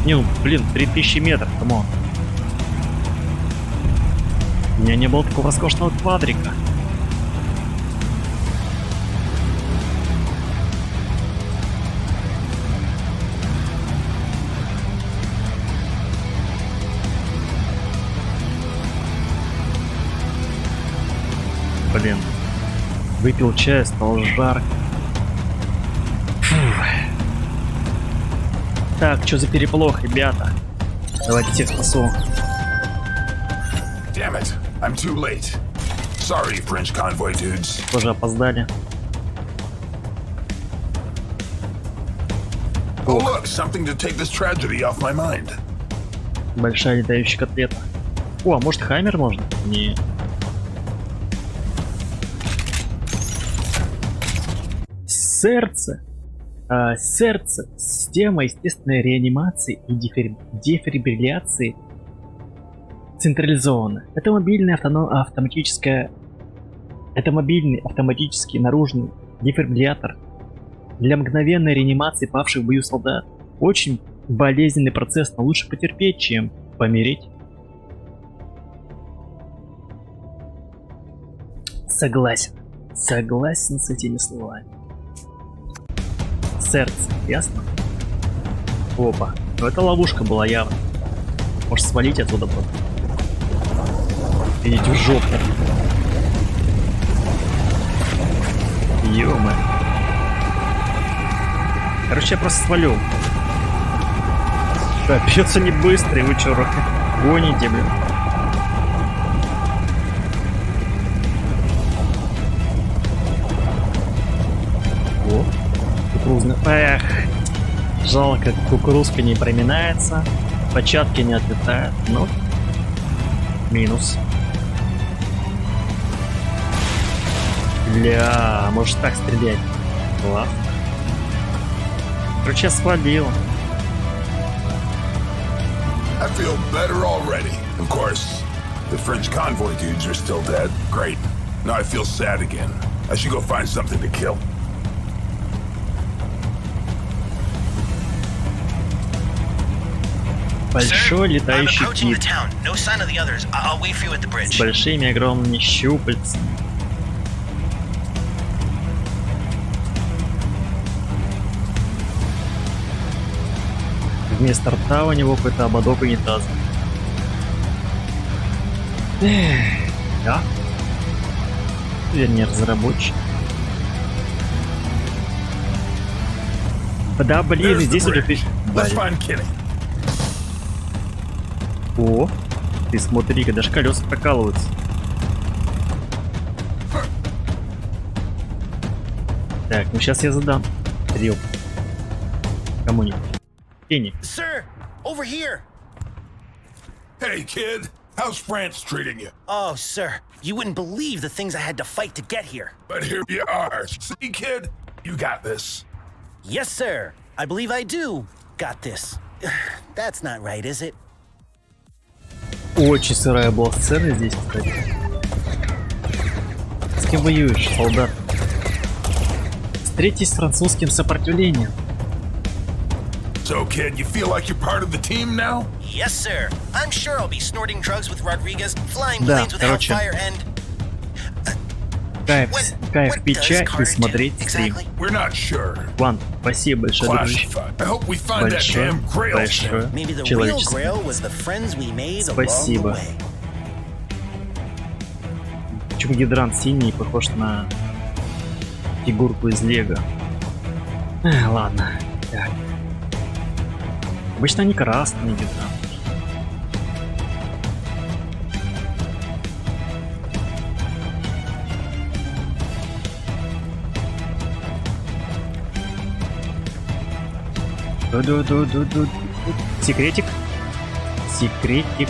Не, ну, блин, 3000 метров, камон. У меня не было такого роскошного квадрика. Блин. Выпил чай, стало жарко. Фух. Так, что за переполох, ребята? Давайте всех спасу. Damn it, I'm too late. Sorry, French convoy dudes. Тоже опоздали. Oh look, something to take this tragedy off my mind. Большая летающая котлета. О, а может Хаймер можно? Не. Сердце. Сердце. Система естественной реанимации и дефибрилляции централизована. Это мобильный автоматический наружный дефибриллятор для мгновенной реанимации павших в бою солдат. Очень болезненный процесс, но лучше потерпеть, чем помереть. Согласен. Согласен с этими словами. Сердце, ясно? Опа. Ну это ловушка была явно. Может свалить оттуда просто. Идите в жопу. Ё-моё. Короче, я просто свалю. Да, пьется не быстрый, вы чё, гоните, блин. О, кукурузный. Эх, жалко, кукурузка не проминается, початки не отлетают, ну, минус. Бля, может так стрелять? Ладно. Короче, я свалил. I feel better already. Of course, the French convoy dudes are still dead. Great. Now I feel sad again. I should go find something to kill. Большой летающий кит с большими огромными щупальцами. Вместо рта у него какой-то ободок унитаза. Да? Вернее, разработчик. Да, блин, здесь уже ты... Let's find Kenny. О, ты смотри-ка, даже колеса прокалываются. Так, ну сейчас я задам трёп кому-нибудь. Кенни. Sir, over here. Hey, kid. How's France treating you? Oh, sir, you wouldn't believe the things I had to fight to get here. But here you are. See, kid? You got this. Yes, sir. I believe I do. Got this. That's not right, is it? Очень сырая была сцена здесь, кстати. С кем воюешь, солдат? Встретись с французским сопротивлением. So, kid, you feel like you're part of the team now? Yes, sir. I'm sure I'll be snorting drugs with Rodriguez, flying Да, planes with короче. Hellfire, and... Кайф What пить does чай и Carter смотреть do стрим. exactly? We're not sure. Ван, спасибо большое, дружище. Classified. I hope we find that Большое, damn grail большое, soon. Maybe the real человеческое. grail was the friends we made along Спасибо. the way. Почему гидрант синий похож на фигурку из Лего? Ладно. Так. Обычно они красные гидранты. Ду-ду-ду-ду-ду. Секретик. Секретик.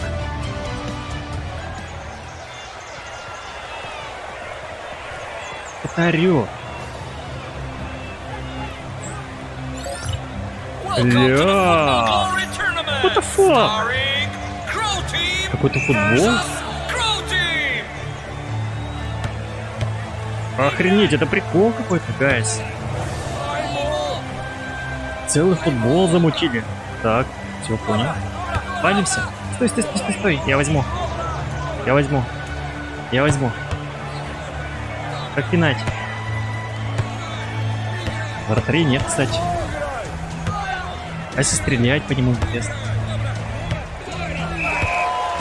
Это орёт. Ля. What the fuck? Какой-то футбол? Охренеть, это прикол какой-то, гайс. Целый футбол замутили. Так, все понял. Палимся. Стой, стой, стой, стой, стой. Я возьму. Я возьму. Я возьму. Как пинать? Вратарей нет, кстати. А если стрелять по нему, интересно?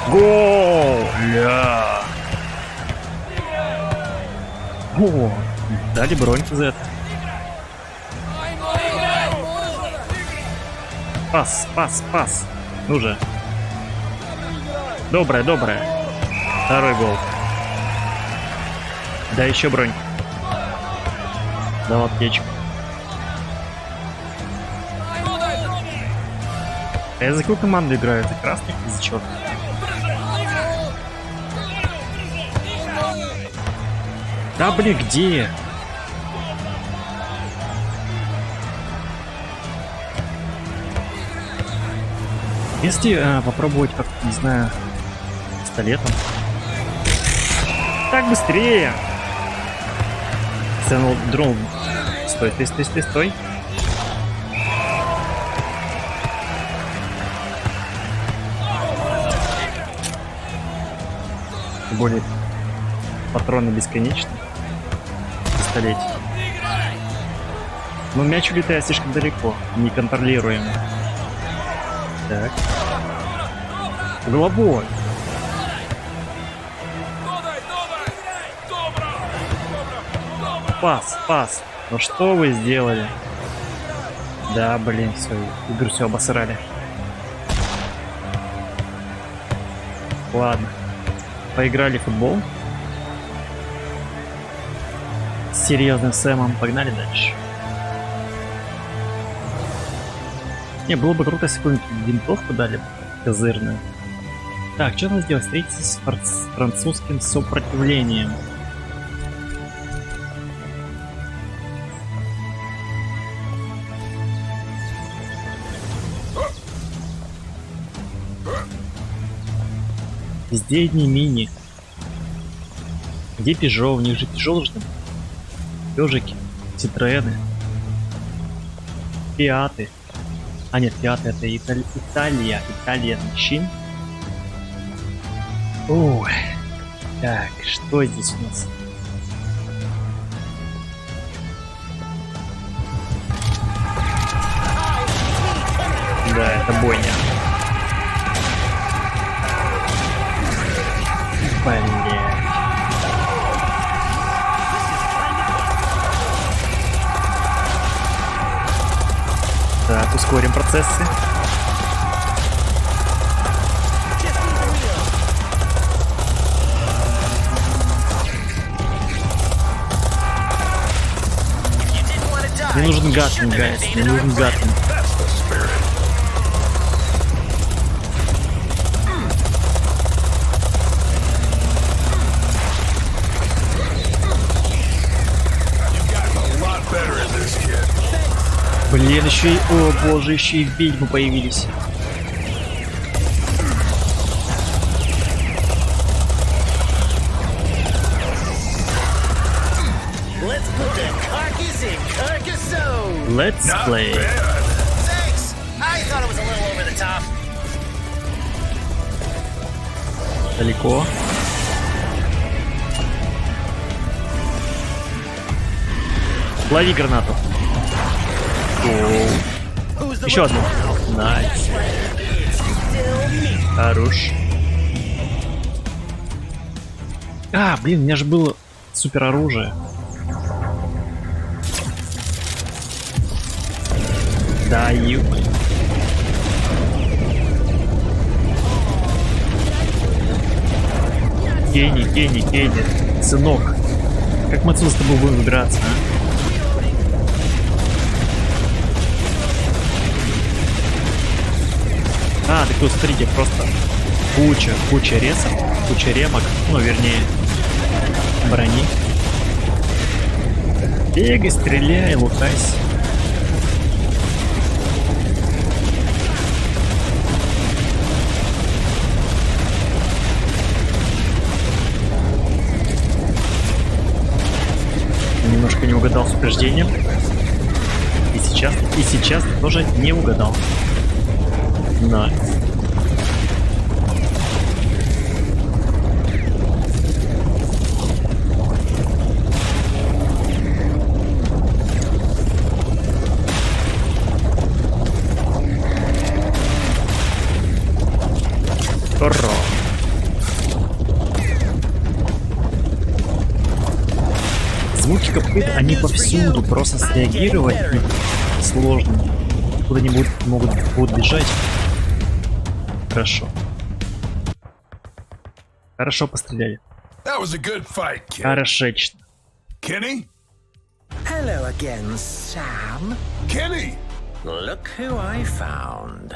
Гол! Ля! О, дали броньку за это. Пас, пас, пас. Ну же. Доброе, доброе. Второй гол. Да, еще бронь. Дал аптечку. А я за какую команду играю? За красных или за черных? Да блин, где? Если попробовать как, не знаю, пистолетом. Так быстрее! Сцену дрон. Стой, стой, стой, стой, стой. Тем более патроны бесконечны. Пистолет. Но мяч улетает слишком далеко, неконтролируемо. Так. Головой. Пас, пас. Ну что вы сделали? Да, блин, все, игру все обосрали. Ладно. Поиграли в футбол. С серьезным Сэмом. Погнали дальше. Не, было бы круто, если какую-нибудь винтовку дали бы, козырную. Так, что надо сделать? Встретиться с французским сопротивлением. Везде одни мини. Где Пежо? У них же Пежо должны быть. Пежики, Ситроены, Фиаты. А нет, Фиат это Италия мужчин. Ой. Так, что здесь у нас? Да, это бойня. Блин. Так, ускорим процессы. Мне нужен Гатлинг, гайс. Мне нужен Гатлинг. That's the spirit. You got a lot better at this, kid. Блин, еще и... О боже, еще и ведьмы появились. Let's put the carcass in Carcassonne. Let's Not play. bad. Thanks. I thought it was a little over the top. Далеко. Лови гранату. Who's the Еще одну. Найс. Хорош. А, блин, у меня же было супер оружие. Даю. Кенни, Кенни, Кенни. Сынок. Как мы отсюда с тобой будем выбираться, а? А, так тут смотрите, просто куча ресов, куча ремок, ну вернее брони. Бегай, стреляй, лутайся. Немножко не угадал с упреждением. И сейчас тоже не угадал. Найс. Ура. Звуки копыт, они повсюду, просто среагировать сложно. Куда-нибудь будут бежать. Хорошо. Хорошо постреляли. That was a good fight, kid. Хорошечно. Kenny? Hello again, Sam. Kenny! Look who I found.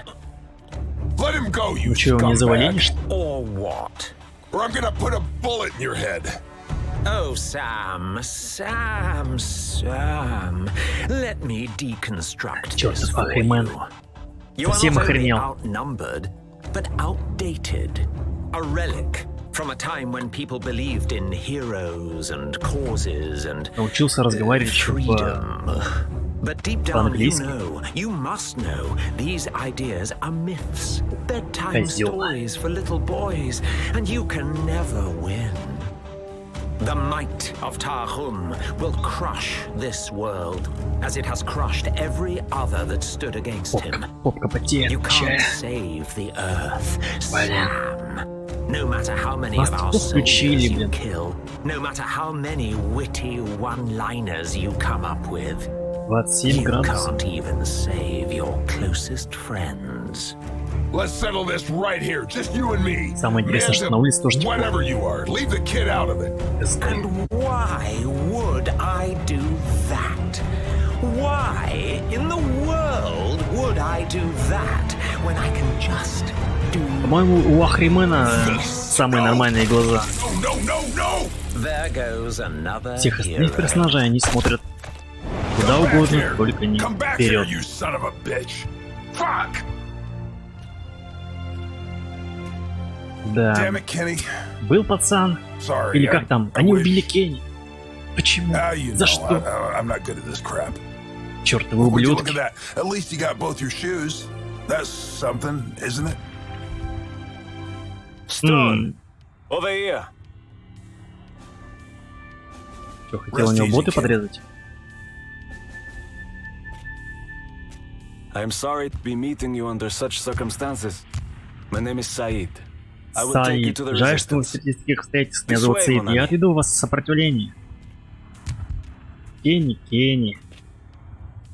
Let him go, you Ну что, его не завалили, scumbag. что ли? Or what? Or I'm gonna put a bullet in your head. Oh, Sam. Let me deconstruct Чёрт, this for Ахримен. you. You are Совсем not only охренел. outnumbered, but outdated. A relic from a time when people believed in heroes and causes and Научился разговаривать freedom. But deep down, you по-английски. know, you must know, these ideas are myths, bedtime Козёл. stories for little boys, and you can never win. The might of Tahum will crush this world, as it has crushed every other that stood against him. Попка You can't потече. save the earth, Блин. Sam. No matter how many Вас of our тут включили, soldiers you блин. kill, no matter how many witty one-liners you come up with, 27 you градусов. can't even save your closest friends. Let's settle this right here, just you and me. Самое интересное, Man, что на улице тоже тепло. whatever you are, leave the kid out of it. And why would I do that? Why in the world would I do that when I can just do... По-моему, у Ахримена самые нормальные глаза. No, no, no, no! There goes another Всех остальных hero. персонажей они смотрят куда угодно, Here. только не Come back here, вперед. you son of a bitch! Fuck! Да. Damn it, Kenny. Был пацан. Sorry. Или как там? I Они wish- убили Кенни. Почему? You За know, что? I'm not good at this crap. Чёртовы Would you look at ублюдки. that? At least you got both your shoes. That's something, isn't it? М, Over here. Что, хотел у него Rest боты easy, kid. подрезать? I'm sorry to be meeting you under such circumstances. My name is Said. I will take you Саид, to the жаль, что вы resistance. встретились в таких обстоятельствах. Меня This зовут way, Саид. Монами. Я отведу вас в сопротивление. Кенни, Кенни.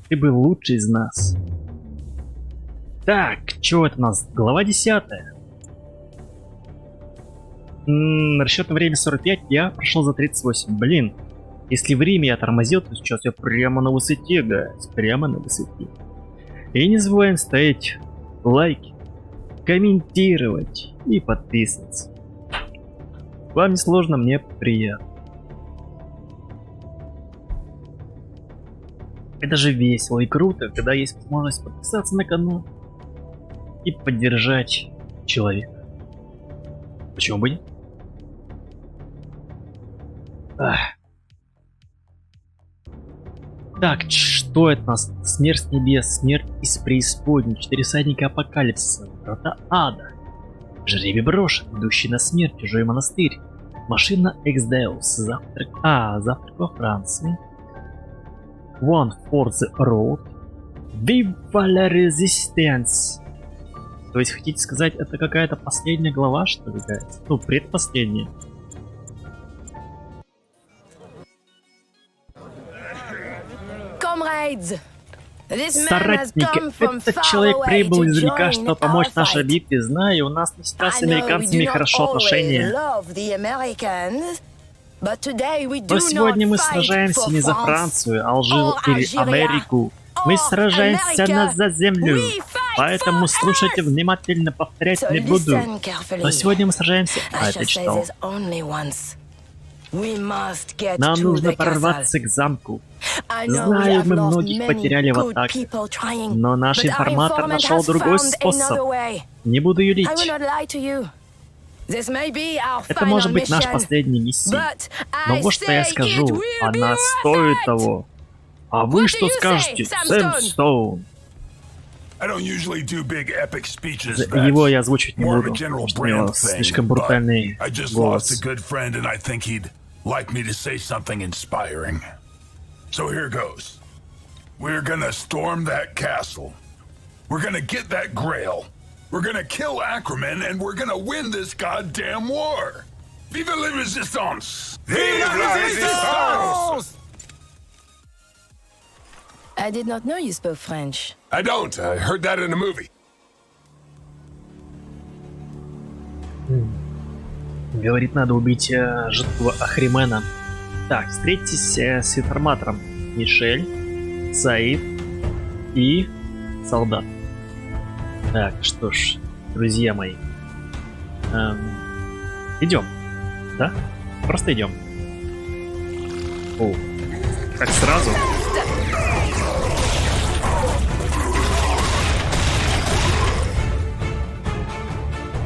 Ты был лучший из нас. Так, что это у нас? Глава 10. Расчетное время 45, я прошел за 38. Блин, Если в Риме я тормозил, то сейчас я прямо на высоте, гайс. Прямо на высоте. И не забываем ставить лайки, комментировать и подписываться. Вам не сложно, мне приятно. Это же весело и круто, когда есть возможность подписаться на канал и поддержать человека. Почему бы нет? Ах. Так, что это у нас? Смерть с небес, смерть из преисподней, 4 всадника апокалипсиса, врата ада, жребий брошен, идущий на смерть, чужой монастырь, машина Эксдеус, завтрак во Франции, One for the Road, Viva la Resistance. То есть, хотите сказать, это какая-то последняя глава, что ли, какая-то? Ну, предпоследняя. Соратники, этот человек прибыл издалека, чтобы помочь нашей битве. Знаю, у нас не всегда с американцами хорошо отношения. Но сегодня мы сражаемся не за Францию, Алжир или Америку. Мы сражаемся за землю. Поэтому слушайте внимательно, повторять не буду. Но сегодня мы сражаемся... А, это читал. Нам нужно прорваться к замку. Знаю, мы многих потеряли в атаке, но наш информатор нашел другой способ. Не буду юлить. Это может быть наш последний миссия. Но вот что я скажу, она стоит того. А вы что скажете, Сэм Стоун? Его я озвучивать не буду, потому что у него слишком брутальный голос. Like me to say something inspiring. So here goes. We're gonna storm that castle. We're gonna get that grail. We're gonna kill Ackerman and we're gonna win this goddamn war. Vive la resistance! Vive la resistance! I did not know you spoke French. I don't. I heard that in a movie. Говорит, надо убить жуткого Ахримена. Так, встретитесь с информатором. Мишель, Саид и солдат. Так, что ж, друзья мои. Идем. Да? Просто идем. О, так сразу.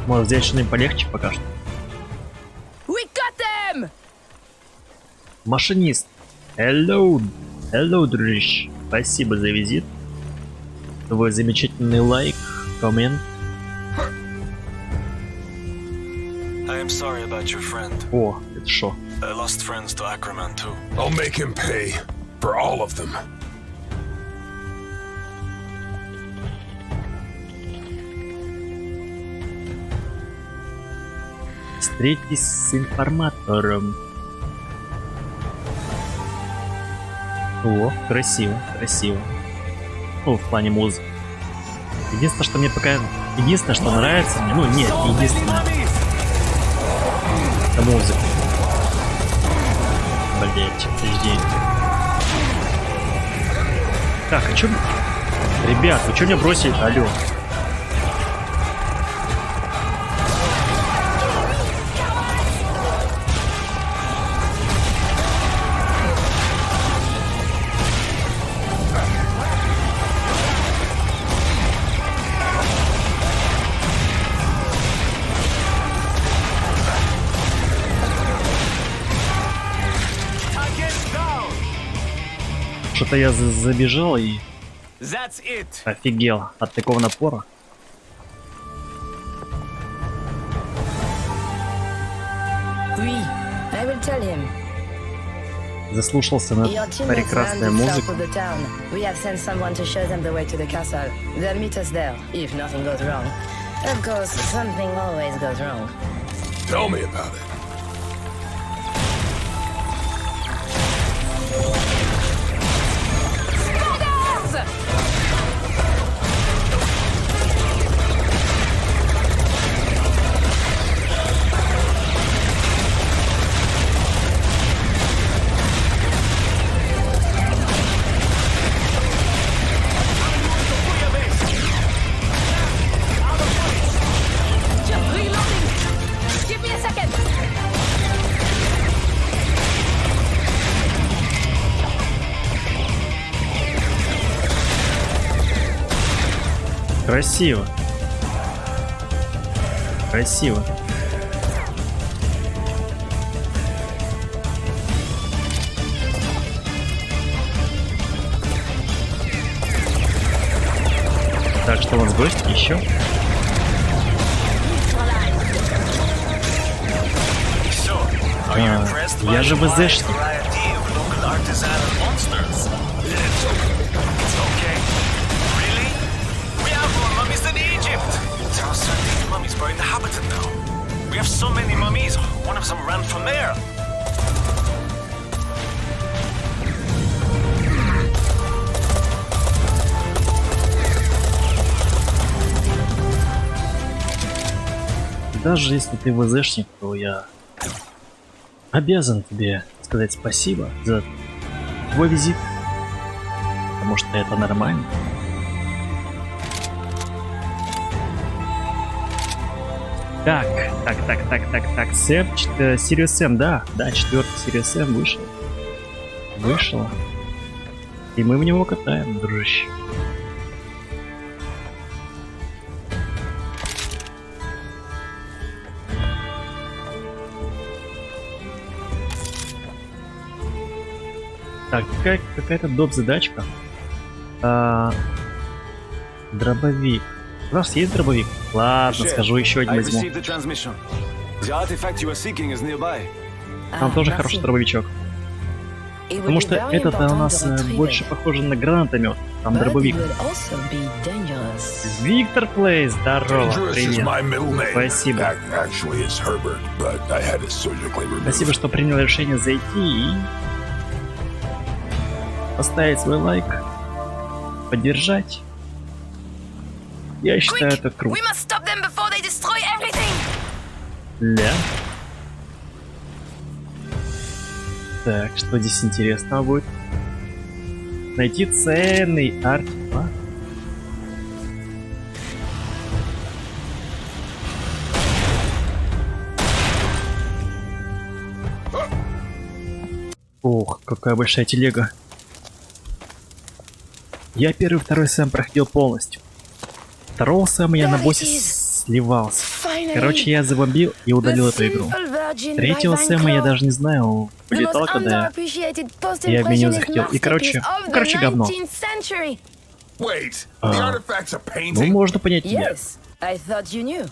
Может взять что-нибудь полегче пока что. Машинист. Hello, дружище. Спасибо за визит. Твой замечательный лайк, коммент. I am sorry about your friend. О, это шо? I lost friends to Ackerman too. I'll make him pay for all of them. Встретитесь с информатором. О, красиво, красиво. Ну, в плане музыки. Единственное, что мне пока... Единственное, что нравится мне... Ну, нет, единственное. Это музыка. Блять, подожди. Так, а чё... Ребят, вы чё меня бросили? Алло. Что-то я забежал и офигел от такого напора. Заслушался на прекрасную музыку. Tell me about it. Красиво. Красиво. Так, что у нас гость еще? Я же ВЗшник. Даже если ты ВЗшник, то я обязан тебе сказать спасибо за твой визит. Потому что это нормально. Так. Сэм, Сириус Сэм, да, 4-й Сириус Сэм вышел. Вышел. И мы в него катаем, дружище. Так, какая-то доп-задачка. Дробовик. У нас есть дробовик? Ладно, скажу, еще один I возьму. received the transmission. The artifact you are seeking is nearby. Там тоже merci. хороший дробовичок. It would Потому be что very этот у important нас to retrieve больше it. похоже на гранатомет. Там But it дробовик. would also be dangerous. Виктор Плей, здорово, Dangerous is привет. my middle name. Спасибо. Actually, it's Herbert, but I had it surgically removed. Спасибо, что принял решение зайти и поставить свой лайк, поддержать. Я считаю это круто. must stop them before they destroy everything. Ля. Так, что здесь интересного будет? Найти ценный артефакт. Ох, какая большая телега. Я первый и второй Сэм проходил полностью. Второго Сэма я на боссе сливался. Короче, я забомбил и удалил эту игру. Третьего Сэма я даже не знаю, вылетал, когда я в меню захотел. И короче, говно. Wait, the artifact's a Ну, painting? можно понять меня. Yes, I thought you knew.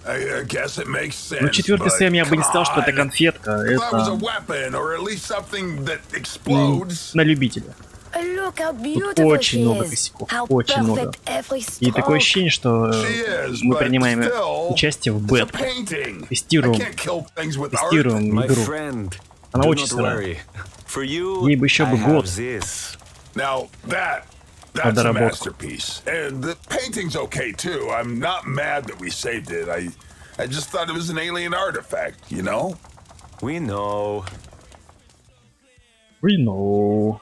I guess it makes sense. Ну, четвертый but Сэм я бы не сказал, что это God, конфетка. if that was a Это weapon, or at least something that explodes. на любителя. Look how Тут beautiful очень she много is. косяков. How Очень много. perfect every И такое stroke. ощущение, что She is, мы but принимаем still, участие в it's a бета. painting. I Тестируем. can't kill things with art. Тестируем My игру. friend, Она do очень not старая. worry. For you, Ей бы еще бы I год. have this. Now that's a доработку. masterpiece, and the painting's okay too. I'm not mad that we saved it. I just thought it was an alien artifact, you know? We know. We know.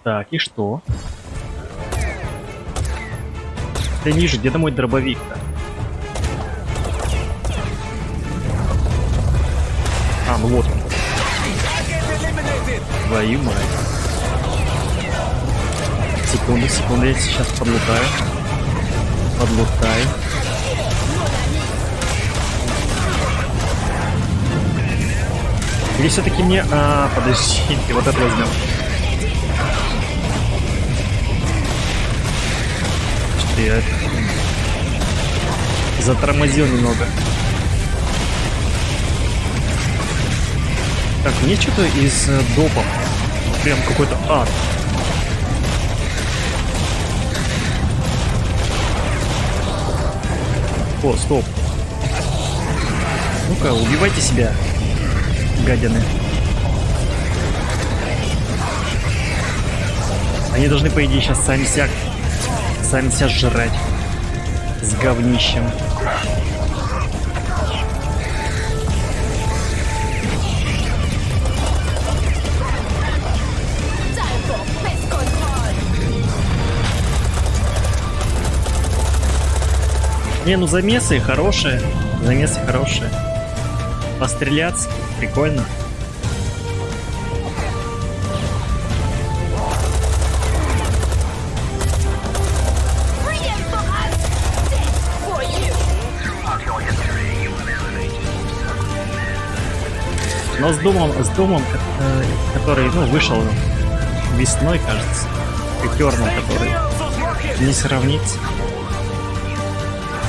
Так, и что? Я не вижу, где мой дробовик-то? А, ну вот он. Твою мать. Секунду, я сейчас подлутаю. Или все-таки мне... А, подождите, вот это возьмем. Что я затормозил немного. Так, мне что-то из допов. Прям какой-то ад. О, стоп. Ну-ка, убивайте себя, гадины. Они должны, по идее, сейчас сами себя сжирать. С говнищем. Не, ну замесы хорошие. Постреляться прикольно. Но с домом, который, ну, вышел весной, кажется, и Терном, который не сравнится.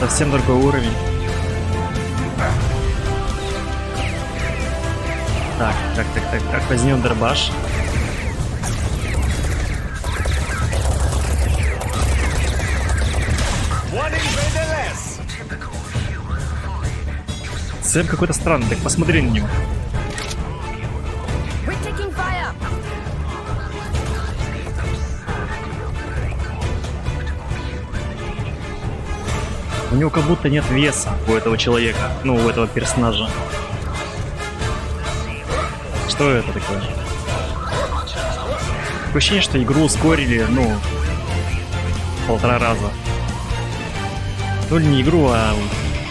Совсем другой уровень. Так, возьмем дробаш. Сэм какой-то странный, так посмотри на него. We're taking fire. У него как будто нет веса у этого человека, ну, у этого персонажа. Что это такое? Такое ощущение, что игру ускорили, ну, 1,5 раза. Ну, или не игру, а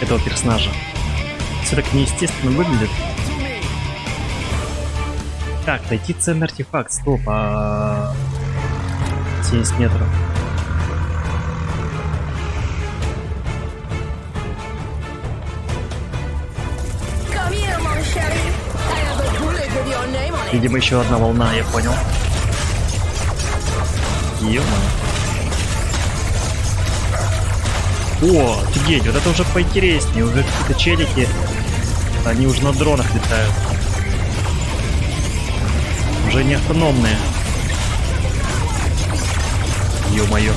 этого персонажа. Все так неестественно выглядит. Так, найти ценный артефакт. Стоп, 70 метров. Come here, mon chéri. I have a bullet with your name on it. Видимо, еще одна волна, я понял. Ё-моё. О, офигеть, вот это уже поинтереснее. Уже какие-то челики, они уже на дронах летают. Уже не автономные. Ё-моё.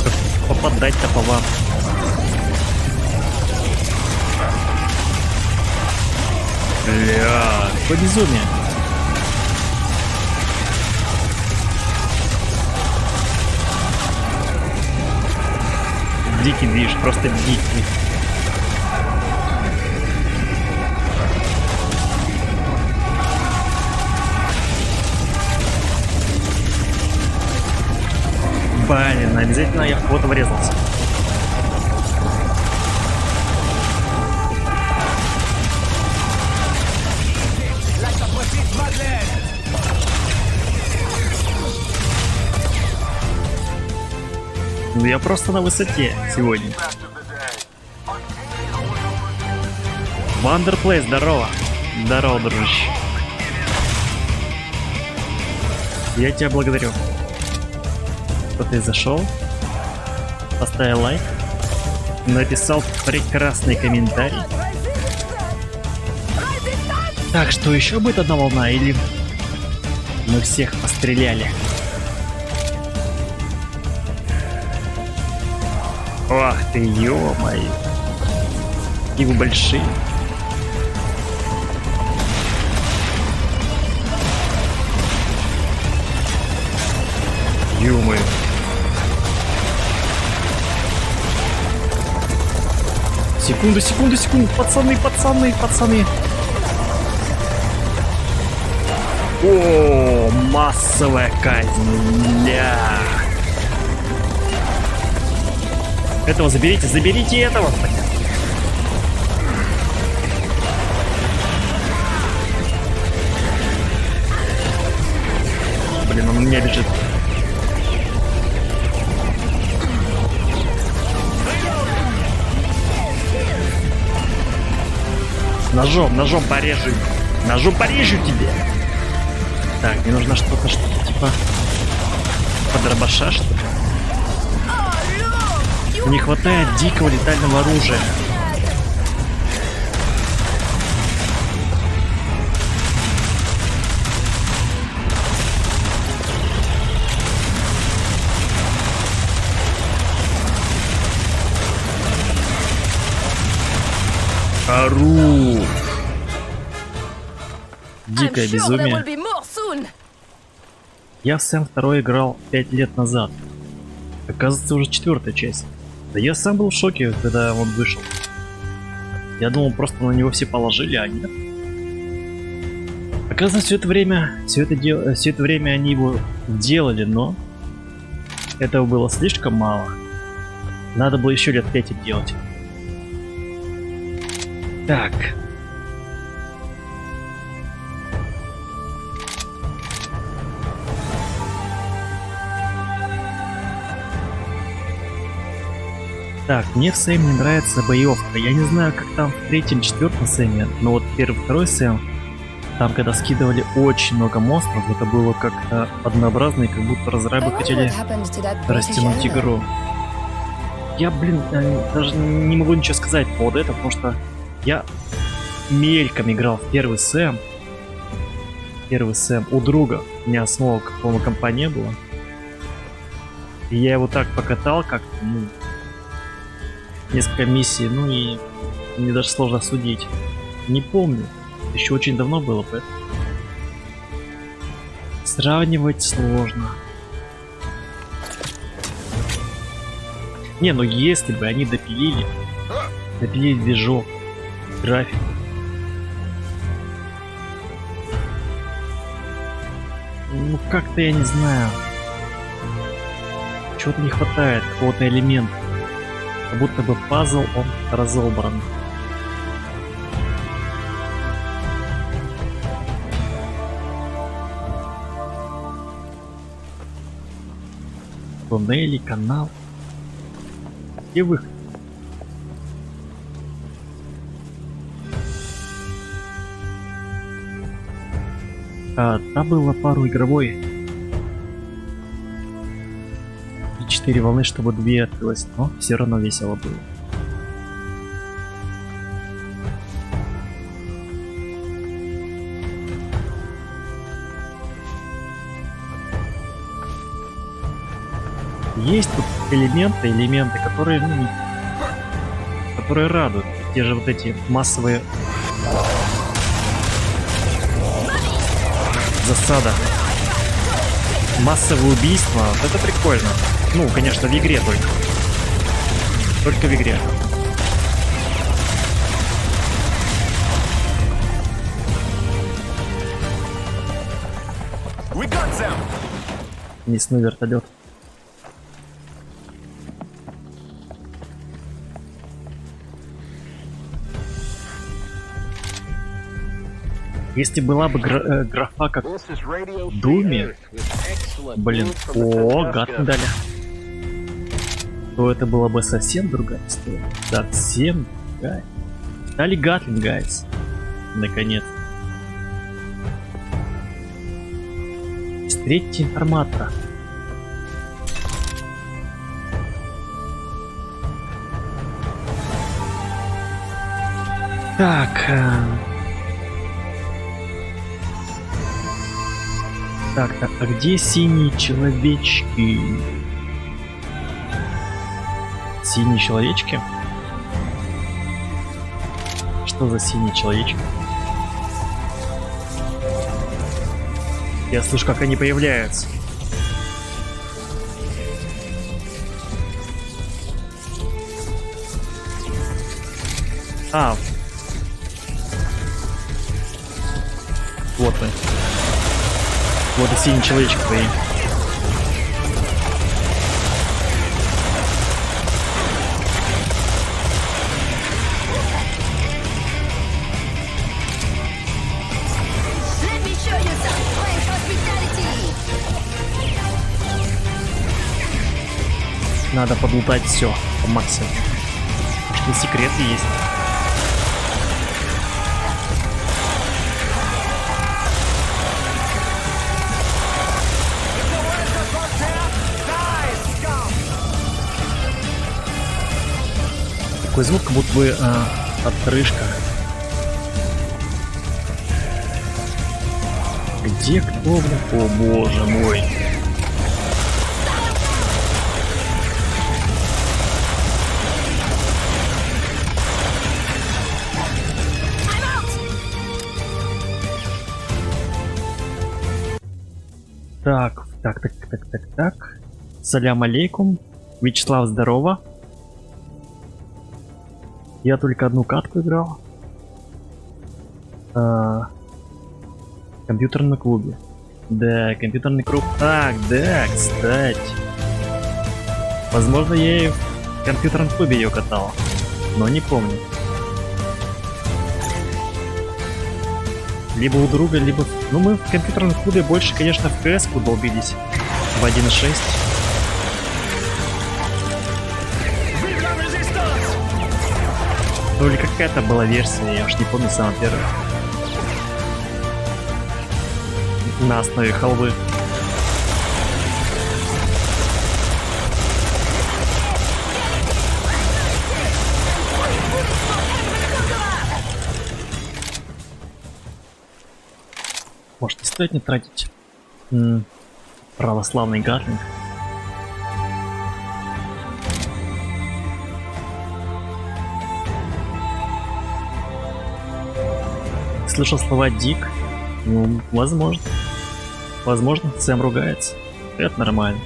Как попадать-то по вам? Бля, какое безумие. Дикий движ, просто дикий. Блин, обязательно я в кого-то врезался. Ну я просто на высоте сегодня. Вандерплей, здорово. Здорово, дружище. Я тебя благодарю. Что ты зашел, поставил лайк, написал прекрасный комментарий. Так, что еще будет одна волна или мы всех постреляли? Ах ты, ё-моё. И вы большие. Ё-моё. Секунду, секунду, секунду. Пацаны, пацаны, пацаны. О, массовая казнь. Ля. Этого заберите, заберите этого. Блин, он у меня бежит. Ножом порежу. Ножом порежу тебе. Так, мне нужно что-то типа подробаша, что ли? Не хватает дикого летального оружия. Ору! Дикое безумие. Я в Сэм 2 играл 5 лет назад. Оказывается, уже 4-я часть. Да я сам был в шоке, когда он вышел. Я думал, просто на него все положили, а нет. Оказывается, все это время они его делали, но этого было слишком мало. Надо было еще лет 5 делать. Так. Так, мне в Сэме не нравится боевка. Я не знаю, как там в 3-м, 4-м Сэме, но вот 1-й, 2-й Сэм Там, когда скидывали очень много монстров, это было как-то однообразно, и как будто разрабы хотели растянуть игру. Я, блин, даже не могу ничего сказать по поводу этого, потому что я мельком играл в первый Сэм. Первый Сэм у друга. У меня снова какого компа не было. И я его так покатал, как-то, ну, несколько миссий, ну и мне даже сложно судить. Не помню. Еще очень давно было, поэтому сравнивать сложно. Не, ну если бы они допилили движок, график. Ну как-то я не знаю. Чего-то не хватает, какого-то элемента. Как будто бы пазл, он разобран. Туннели, канал. Где выход? Там было пару игровой. И 4 волны, чтобы 2 открылось, но все равно весело было. Есть тут элементы, которые, ну, которые радуют. Те же вот эти массовые засада. Массовые убийства. Вот это прикольно. Ну, конечно, в игре только. Только в игре. Мясной вертолет. Если была бы графа как в Думе, блин, гад дали, то это была бы совсем другая история. Совсем другая. Дали Гатлинг, гайс. Наконец. Встретьте информатора. Так. Так, а где синие человечки? Синие человечки? Что за синие человечки? Я слышу, как они появляются. А. Вот мы. Вот и синий человечек твои. Надо подлутать все по максимуму. Что секреты есть. Такой звук, как будто бы отрыжка. Где кто? О боже мой. Так. Салям алейкум. Вячеслав, здорово. Я только одну катку играл. В компьютерном клубе. Да, компьютерный клуб. Так, да, кстати. Возможно, я и в компьютерном клубе ее катал. Но не помню. Либо у друга, либо... Ну, мы в компьютерном клубе больше, конечно, в CS-ку долбились. В 1.6. Ну или какая-то была версия, я уж не помню, самая первая. на основе халвы. Может, не стоит не тратить православный гатлинг? Слышал слова Дик? Ну, возможно. Возможно, Сэм ругается. Это нормально.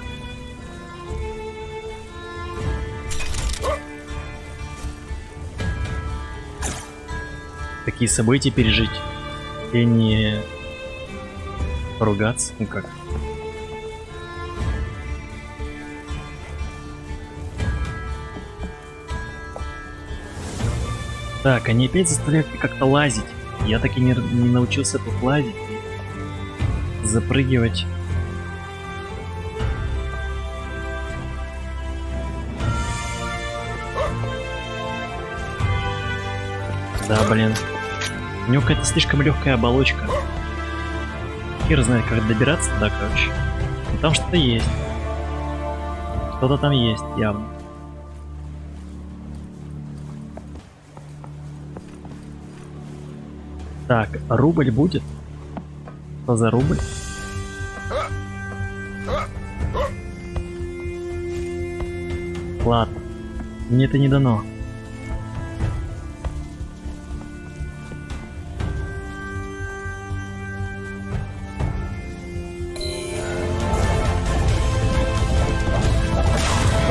Такие события пережить и не поругаться, ну как. Так, они опять заставляют меня как-то лазить. Я так и не научился тут лазить и запрыгивать. Да, блин. У него какая-то слишком легкая оболочка. Хер знает, как добираться туда, короче. Но там что-то есть. Что-то там есть, явно. Так, рубль будет? Что за рубль? Ладно. Мне это не дано.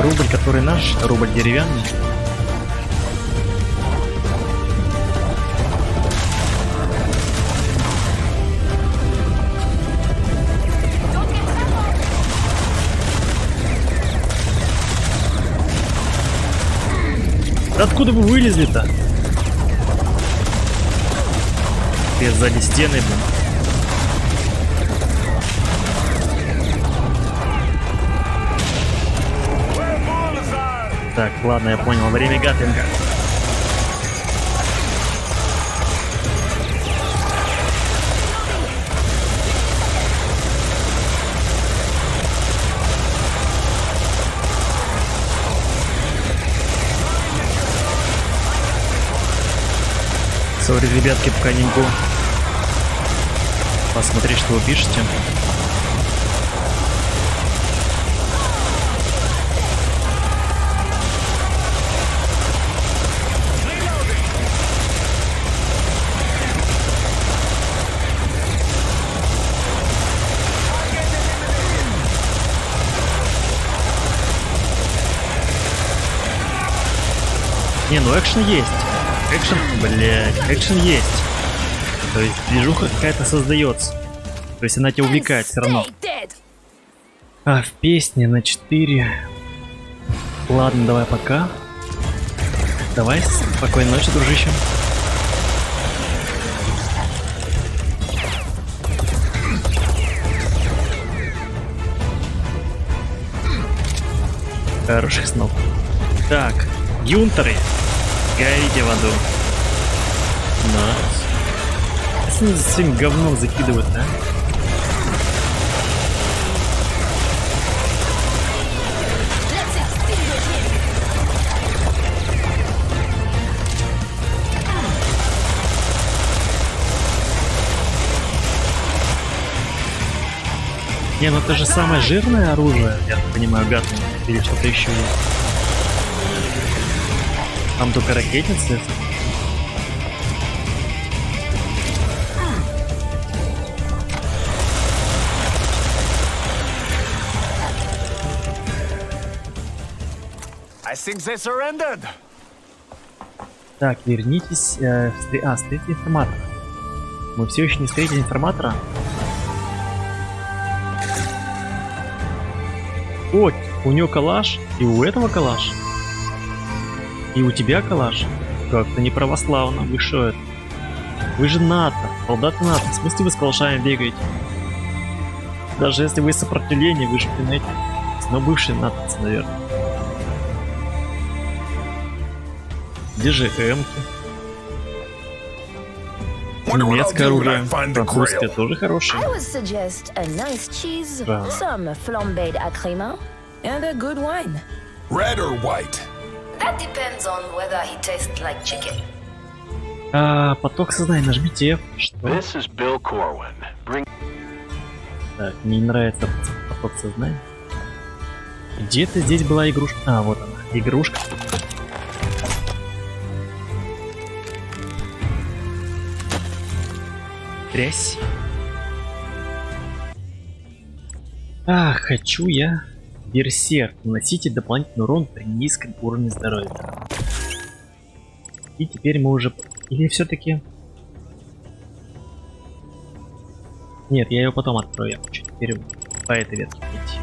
Рубль, который наш, рубль деревянный. Откуда вы вылезли-то? Без сзади стены, блин. Так, ладно, я понял. Время гатлинга. Сори, ребятки, пока не могу посмотреть, что вы пишете. Не, ну экшен есть. Экшен, блядь, экшен есть. То есть движуха какая-то создается. То есть она тебя увлекает все равно. А в песне на 4. Ладно, давай пока. Давай, спокойной ночи, дружище. Хороших снов. Так, юнтеры. Горите в аду. Найс. Если они за своим говном закидывают, а? Не, ну это же самое жирное оружие, я так понимаю, гатлинг. Или что-то еще есть. Там только ракетницы. I think they surrendered. Так, вернитесь. Встретите информатора. Мы все еще не встретили информатора. О, у него калаш, и у этого калаш. И у тебя калаш? Как-то не православно. Вы шо это? Вы же НАТО. Солдаты НАТО. В смысле вы с калашами бегаете? Даже если вы сопротивление, вы же блин, но бывшие натовцы, наверное. Где же эмки? Wonder what I'll Немецкое do when I оружие, find the французское grail. тоже хорошее. I would suggest a nice cheese, Wow. some flambéed agrément, and a good wine. Red or white? That depends on whether he tastes like chicken. Поток сознания, нажмите F. Что? This is Bill Corwin. Bring Так, мне не нравится поток сознания. Где-то здесь была игрушка. А, вот она, игрушка. Трясь. Хочу я берсерк. Наносите дополнительный урон при низком уровне здоровья. И теперь мы уже... Или все-таки... Нет, я ее потом открою. Я хочу теперь по этой ветке идти.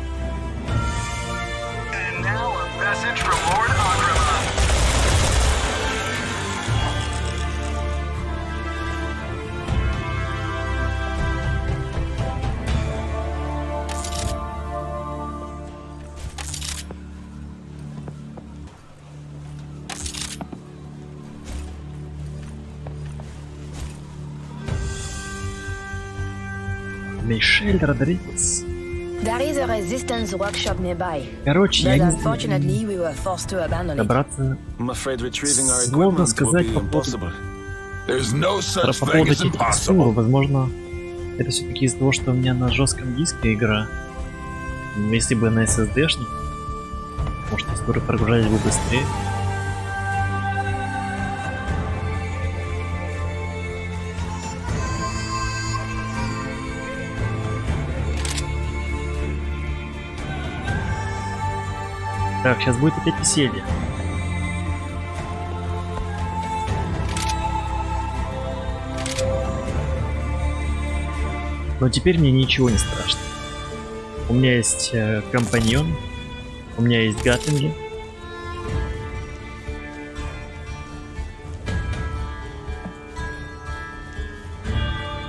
Мишель Родригес. There is a resistance workshop nearby, Короче, but я не unfortunately we were forced to abandon it. добраться. I'm afraid retrieving our Сложно equipment will сказать be по поводу, impossible. There's no по such thing поводу as текстуры. impossible. Возможно, это все-таки из-за того, что у меня на жестком диске игра. Если бы на SSD-шник, может, текстуры прогружались бы быстрее. Так, сейчас будет опять веселье. Но теперь мне ничего не страшно. У меня есть компаньон, у меня есть гатлинги.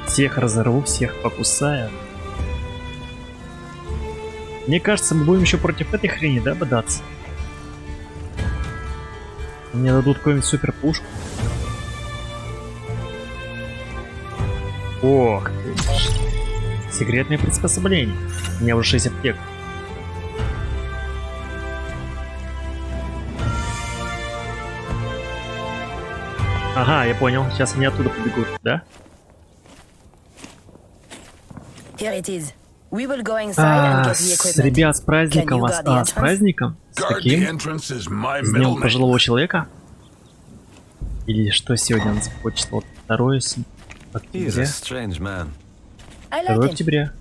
Всех разорву, всех покусаю. Мне кажется, мы будем еще против этой хрени, да, бодаться? Мне дадут какую-нибудь супер пушку. Ох ты. Секретное приспособление. У меня уже 6 аптек. Ага, я понял. Сейчас они оттуда побегут, да? Here it is. We will go inside and get the equipment. Ребят, с праздником Can you вас. guard the С entrance? праздником? С Guard the каким? entrance is my С middle днем name. пожилого человека? Или что сегодня у нас какое число? 2 He is октября. a strange man. I 2 like him. октября.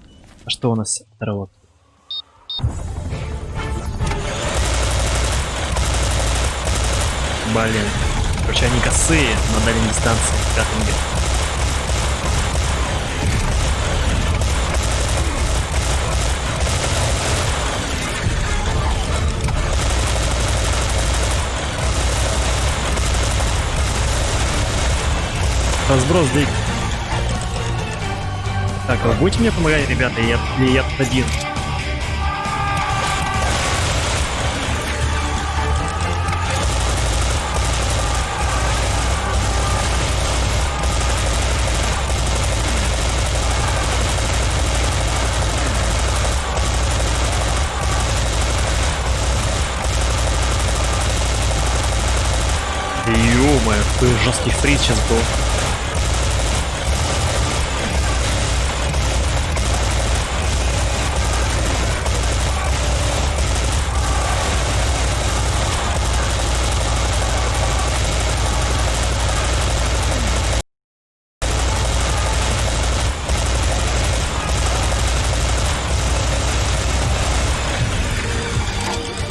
А что у нас 2? Блин. Короче, они косые на дальней дистанции. Гатлинги. Разброс дик. Так, а вы будете мне помогать, ребята, или я тут один? Ё-моё, какой жесткий фриз сейчас был.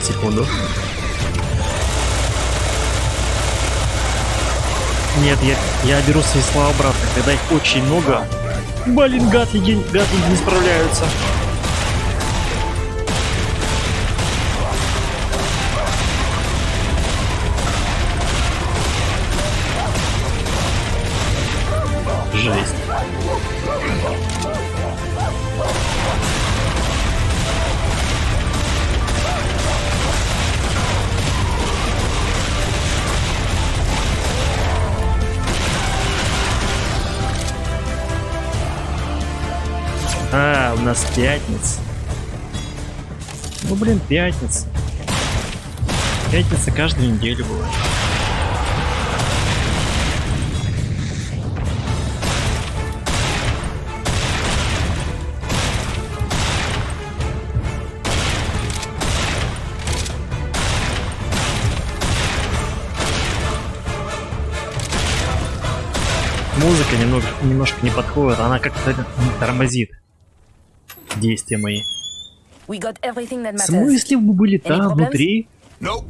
Секунду. Нет, я беру свои слова обратно, когда их очень много. Блин, гатлинги не справляются. Жесть. нас пятница. Ну блин, пятница. Пятница каждую неделю бывает. Музыка немножко не подходит, она как-то тормозит действия мои. We got everything that В matters. смысле вы были Any там, problems? внутри? Nope,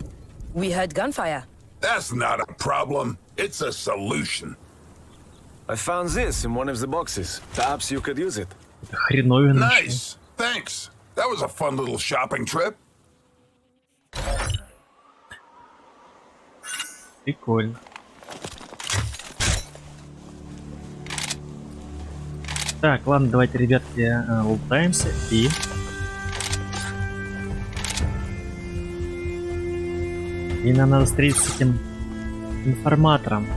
We heard gunfire. that's not a problem. It's a solution. I found this in one of the boxes. Perhaps you could use it. Это хреновина. Nice. Thanks. That was a fun little shopping trip. Прикольно. Так, ладно, давайте, ребятки, лутаемся и... И нам надо встретиться с этим информатором.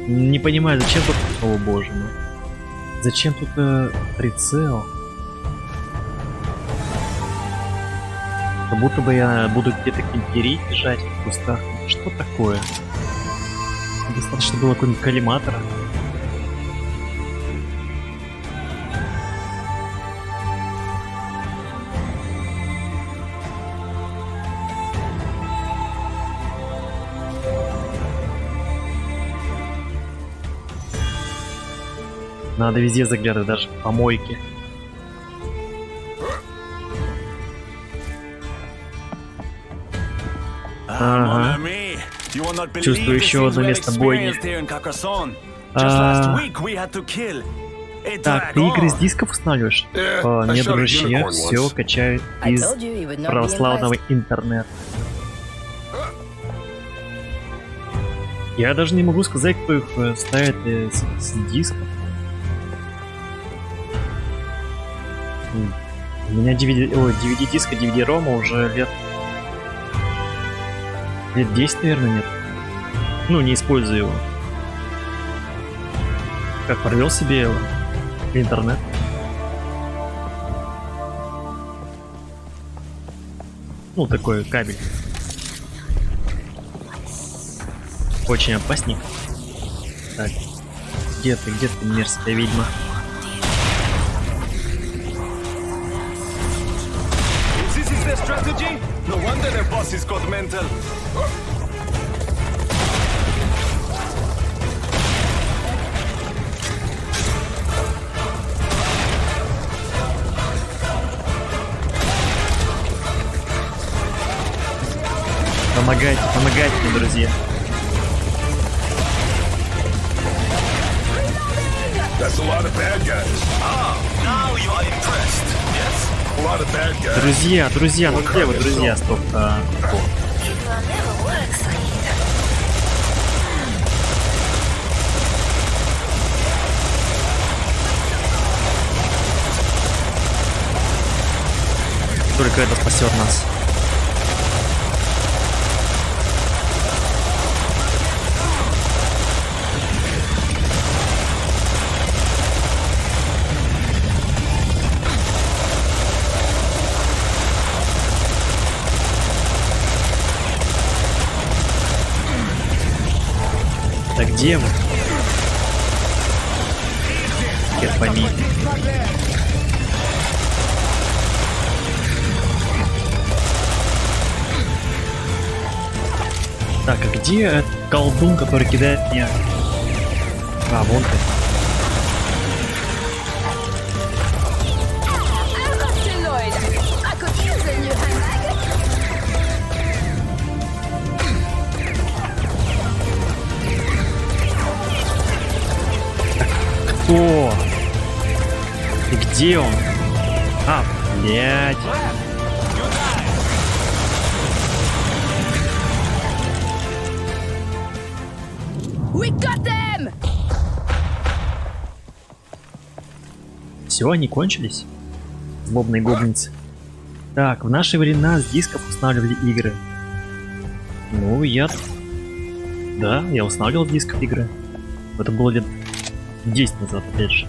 Не понимаю, зачем тут... О боже мой. Зачем тут прицел? Как будто бы я буду где-то кемперить, бежать в кустах. Что такое? Достаточно было какого-нибудь коллиматора. Надо везде заглядывать, даже в помойки. Ага. Чувствую еще одно место бойни. Так, ты игры с дисков устанавливаешь? Нет, дружище, я все качаю I из told you he would not be православного impressed. интернета. Я даже не могу сказать, кто их ставит с дисков. У меня DVD-диска, DVD-рома уже лет 10, наверное, нет. Ну, не использую его. Как провел себе его в интернет. Ну, такой кабель. Очень опасник. Так, где ты, мерзкая ведьма? This is their strategy? No wonder their boss is got mental. Помогайте мне, друзья. That's a lot of bad guys. Now you are impressed, yes? A lot of bad guys. Друзья, ну где вы, друзья, стоп. Только это спасет нас. Так где вы? Хер пойми. Так, а где этот колдун, который кидает меня? А, вон ты. Lloyd, I could use a new handbag. Кто? И где он? А, блядь. We got them! Все, они кончились? Злобные гоблинцы. Так, в наши времена с дисков устанавливали игры. Ну, я Да, я устанавливал диск игры. Это было лет 10 назад, опять же.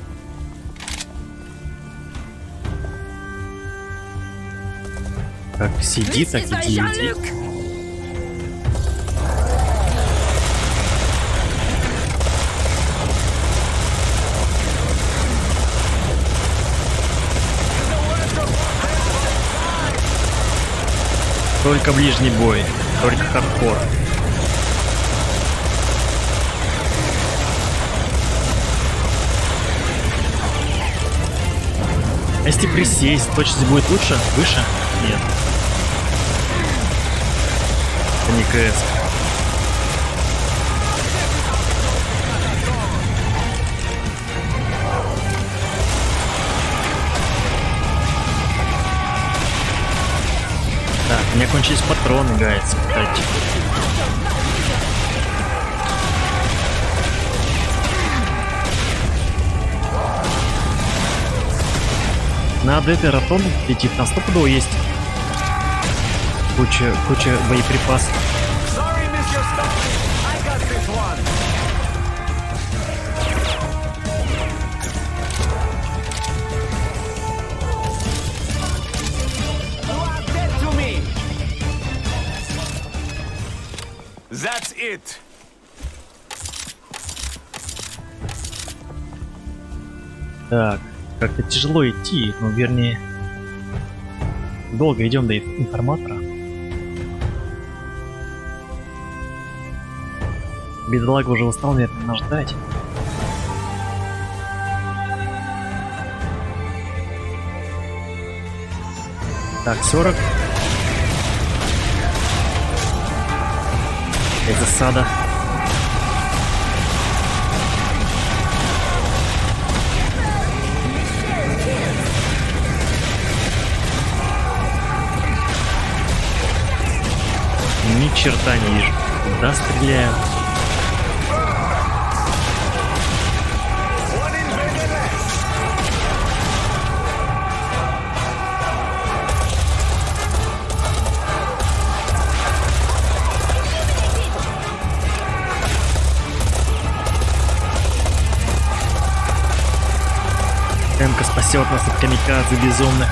Как сиди, так This is иди, иди. Jean-Luc. Только ближний бой, только хардкор. А если присесть, точность будет лучше? Выше? Нет. Это не КС. Так, у меня кончились патроны, гайс, кстати. Надо этой ротонды летит, на стопудово есть куча боеприпасов. Sorry, Mr. Stalin. I got this one. You are dead to me. That's it. Так, как-то тяжело идти, ну вернее, долго идем до информатора. Бедолага уже устал, наверное, нас ждать. Так, 40. Это засада. Ни черта не вижу. Куда стреляю? Эмка спасет нас от камикадзе безумных.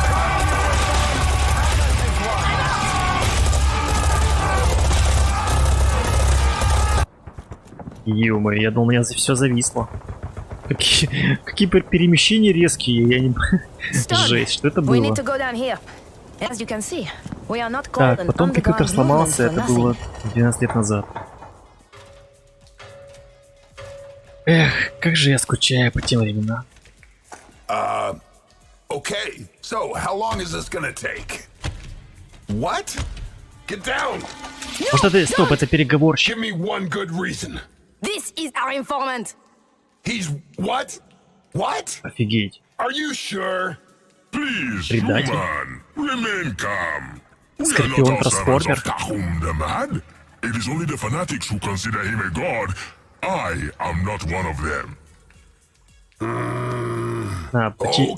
Ё-моё, я думал, у меня все зависло. Какие перемещения резкие, я не... Жесть, что это We было? need to go down here. As you can see, we are not called Так, an потом underground компьютер сломался, movement for это было nothing. 12 лет назад. Эх, как же я скучаю по тем временам. Okay, so how long is this gonna take? What? Get down! Может это... Стоп, это переговорщик. Give me one good reason. This is our informant. He's what? What? Офигеть. Are you sure? Please, Предатель. human, remain calm. We are Скорпион not all servants трансформер. of Tahum the Mad. It is only the fanatics who consider him a god. I am not one of them. А, Окей.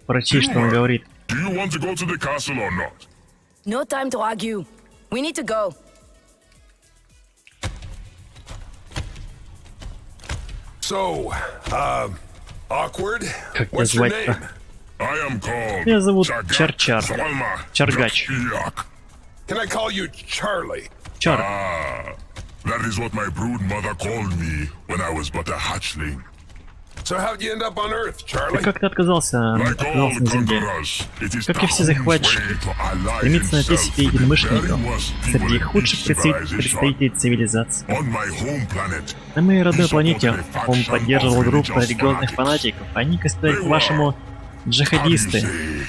прочти, что он говорит. Do you want to go to the castle or not? No time to argue. We need to go. So, awkward? Как тебя What's your звать-то? name? I am called Меня зовут Chagak Чар-Чар. Salma Чаргач. Jakiak. Can I call you Charlie? Чар. Ah, that is what my brood mother called me when I was but a hatchling. So how'd you end up on Earth, Ты Charlie? как ты отказался Like all на земле? conquerors, it is Как и все Tahum's захватчики, way to ally стремится найти himself себе with the единомышленников very worst people среди in худших each civilization. представителей цивилизации. On my home planet, На моей родной he планете supported a он faction поддерживал of группу religious религиозных fanatics. фанатиков. Они, как сказать, They вашему How do you джихадисты, say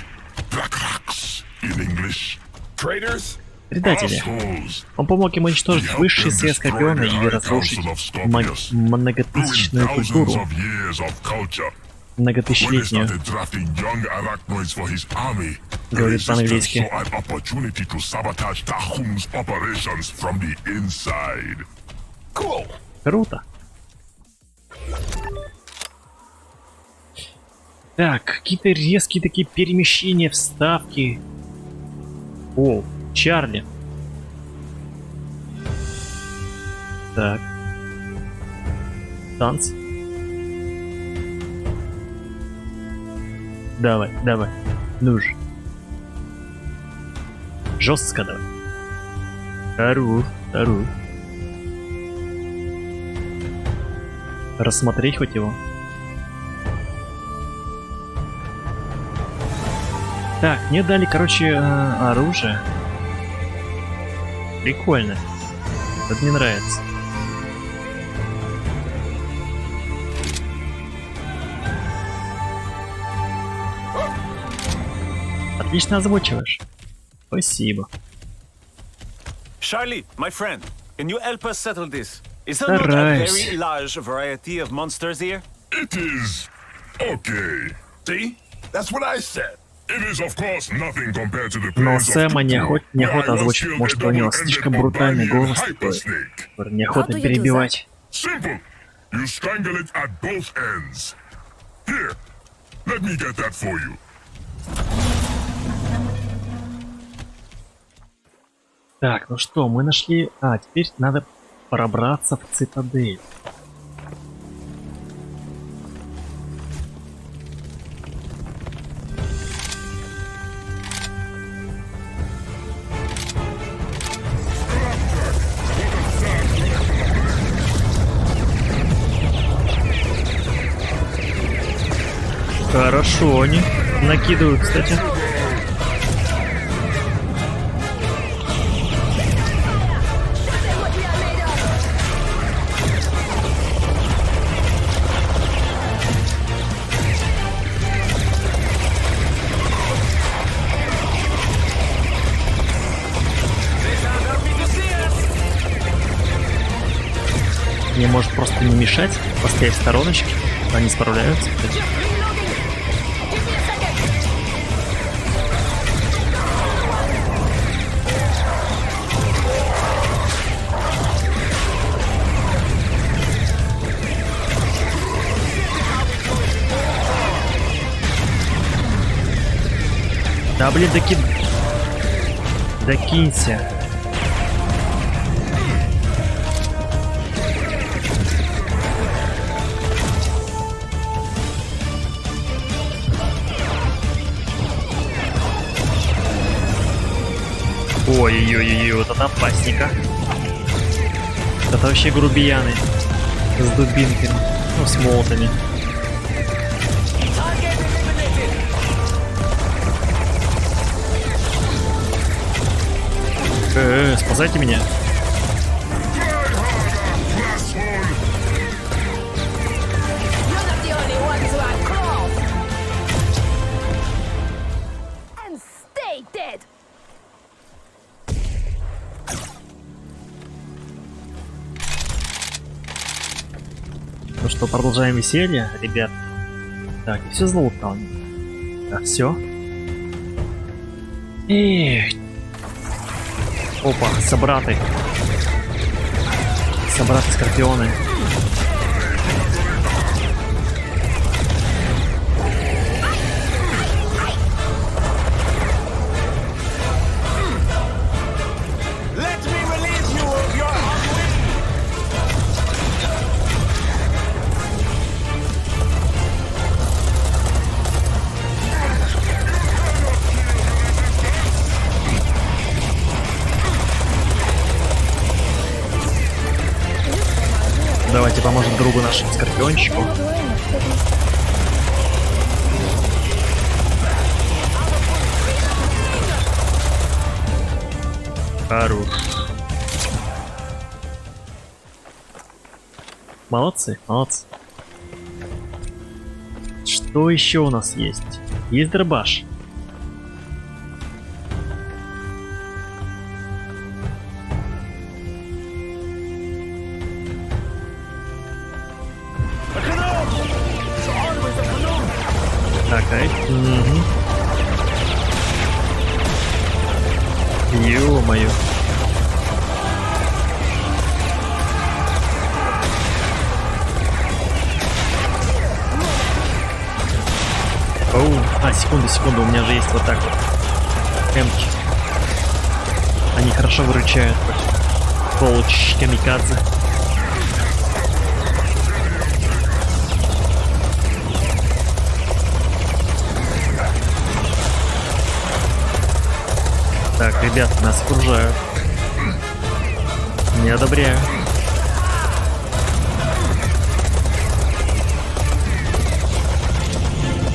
Drakraks in English? Traitors? предатели. Assholes. Он помог им уничтожить He helped высшие them силы destroy Скорпиона the и High разрушить Council of Scorpius, многотысячную ruined thousands культуру, of years of culture. When he многотысячелетнюю. started drafting young arachnoids for his army, the Говорит resistance по-английски. saw an opportunity to sabotage Tahum's operations from the inside. Cool. Круто. Так, какие-то резкие такие перемещения, вставки. О, Чарли. Так. Танц. Давай, давай. Ну же. Жестко давай. Хорош, хорош. Рассмотреть хоть его. Так, мне дали, короче, оружие. Прикольно. Это мне нравится. Отлично озвучиваешь. Спасибо. Charlie, my friend, can you help us settle this? Is there not a Стараюсь. very large variety of monsters here? It is okay. See? That's what I said. It is, of course, nothing compared to the Но plains of Сэма Tutu, where неохота I once озвучить, killed может a у него double-ended слишком брутальный Barbarian голос такой. hypersnake. Неохота How do you do перебивать. Simple. You strangle it at both ends. Here, let me get that for you. Так, ну что, мы нашли... теперь надо пробраться в цитадель. Хорошо они накидывают, кстати. Мне может просто не мешать, поставить в стороночке, они справляются. Да блин, докинься. Ой-ой-ой, вот это опасненько. Это вообще грубияны. С дубинками. Ну, с молотами. Спасайте меня. You're not the only ones who are close. And stay dead. Ну что, продолжаем веселье, ребят. Так, и все золото. Так, все. Эх. Опа, собраты. Собраты скорпионы. Let me relieve you of your hunger. Давайте поможем другу нашему скорпиончику. Хорош. Молодцы, молодцы. Что еще у нас есть? Есть дробаш. Окей. Угу. Ё-моё. Оу. Секунду, у меня же есть вот так вот. Эмки. Они хорошо выручают. Полчищ камикадзе. Так, ребят, нас окружают. Не одобряю.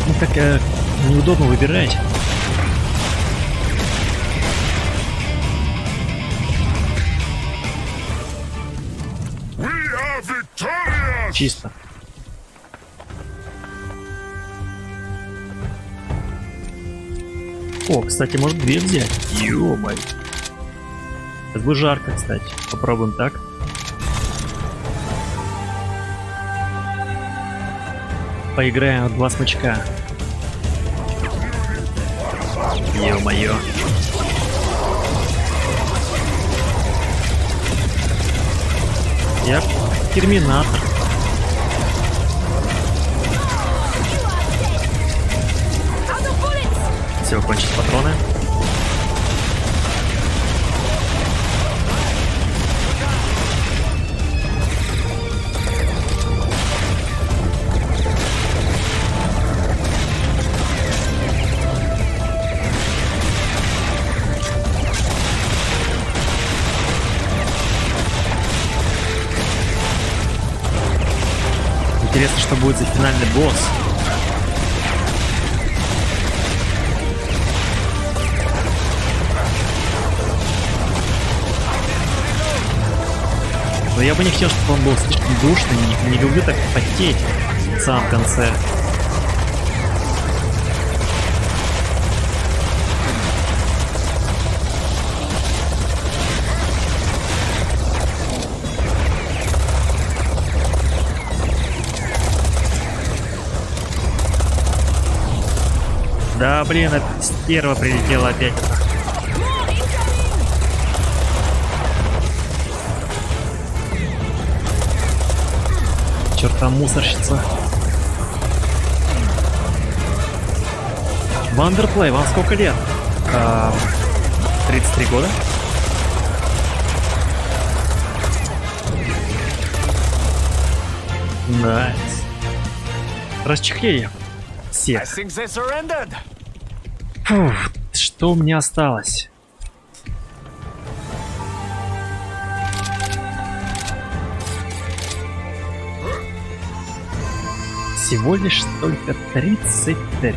Ну так неудобно выбирать. We are victorious! Чисто. О, кстати, может две взять. Ё-моё. Это будет жарко, кстати. Попробуем так. Поиграем в 2 смычка. Ё-моё. Я терминатор. Все, кончились патроны. Интересно, что будет за финальный босс. Но я бы не хотел, чтобы он был слишком душный. Не люблю так потеть в самом конце. Да, блин, эта стерва прилетела опять. Чёрта мусорщица. Вандерплей, вам сколько лет? 33 года? Найс. Расчехлили всех. Фух, что у меня осталось? Всего лишь только 33.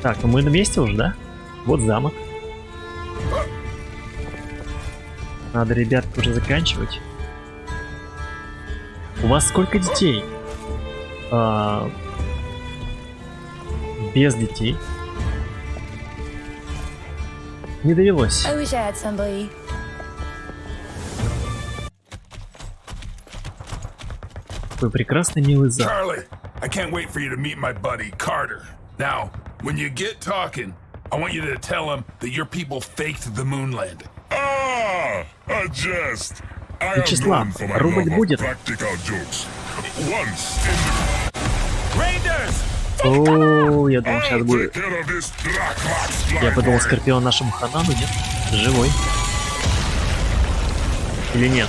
Так, ну мы на месте уже, да? Вот замок. Надо, ребятки, уже заканчивать. У вас сколько детей? Без детей. Не довелось. I wish I had somebody. Вы прекрасный, милый зал. Charlie, I can't wait for you to meet my buddy, Carter. Now, when you get talking, I want you to tell him that your people faked the moon landing. Ah, a jest. I am Вячеслав, known for my рубль love of будет? practical jokes. Once in Raiders! О, я the... думал, сейчас I'll будет. take care of this Draklax Я подумал, fly boy. Скорпион нашему Ханану, нет? Живой. Или нет?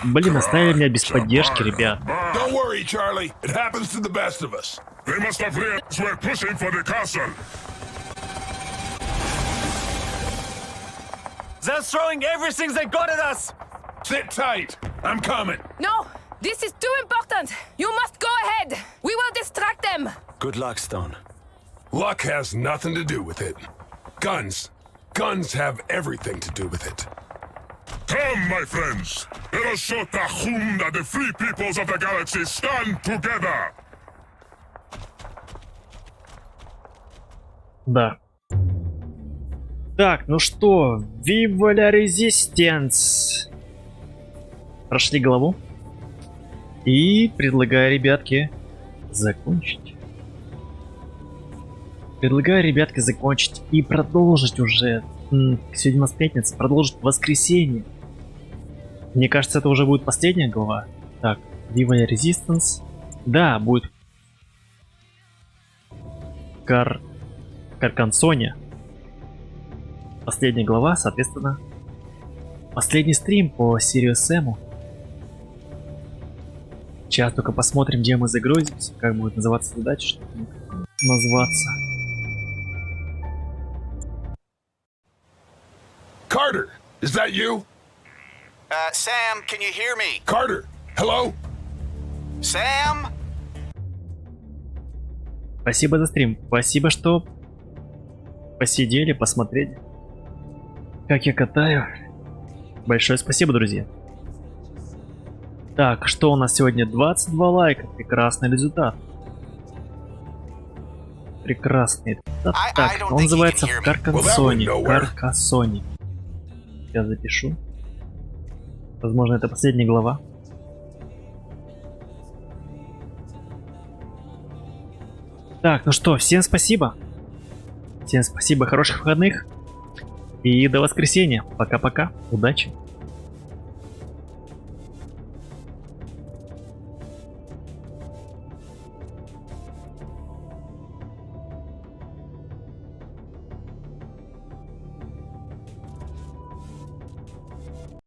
Блин, оставили меня без поддержки, ребят. Don't worry, Charlie. It happens to the best of us. They must have realized we're pushing for the castle. They're throwing everything they got at us! Sit tight. I'm coming. No, this is too important. You must go ahead. We will distract them. Good luck, Stone. Luck has nothing to do with it. Guns. Guns have everything to do with it. Come, my friends. Let us show Tahum that the free peoples of the galaxy stand together. Да. Так, ну что, Viva la Resistance. Прошли главу. И предлагаю, ребятки, закончить. Предлагаю, ребятки, закончить и продолжить уже. Сегодня у нас пятница, продолжить в воскресенье. Мне кажется, это уже будет последняя глава. Так, Viva Resistance. Да, будет Каркансоне. Последняя глава, соответственно. Последний стрим по Сириус Сэму. Сейчас только посмотрим, где мы загрузимся. Как будет называться задача, чтобы назваться. Carter, is that you? Sam, can you hear me? Carter, hello? Sam? Спасибо за стрим. Спасибо, что посидели, посмотрели, как я катаю. Большое спасибо, друзья. Так, что у нас сегодня? 22 лайка. Прекрасный результат. Прекрасный результат. Так, он называется Каркансоне. Каркасоне. Я запишу. Возможно, это последняя глава. Так, ну что, всем спасибо. Всем спасибо, хороших выходных. И до воскресенья. Пока-пока. Удачи.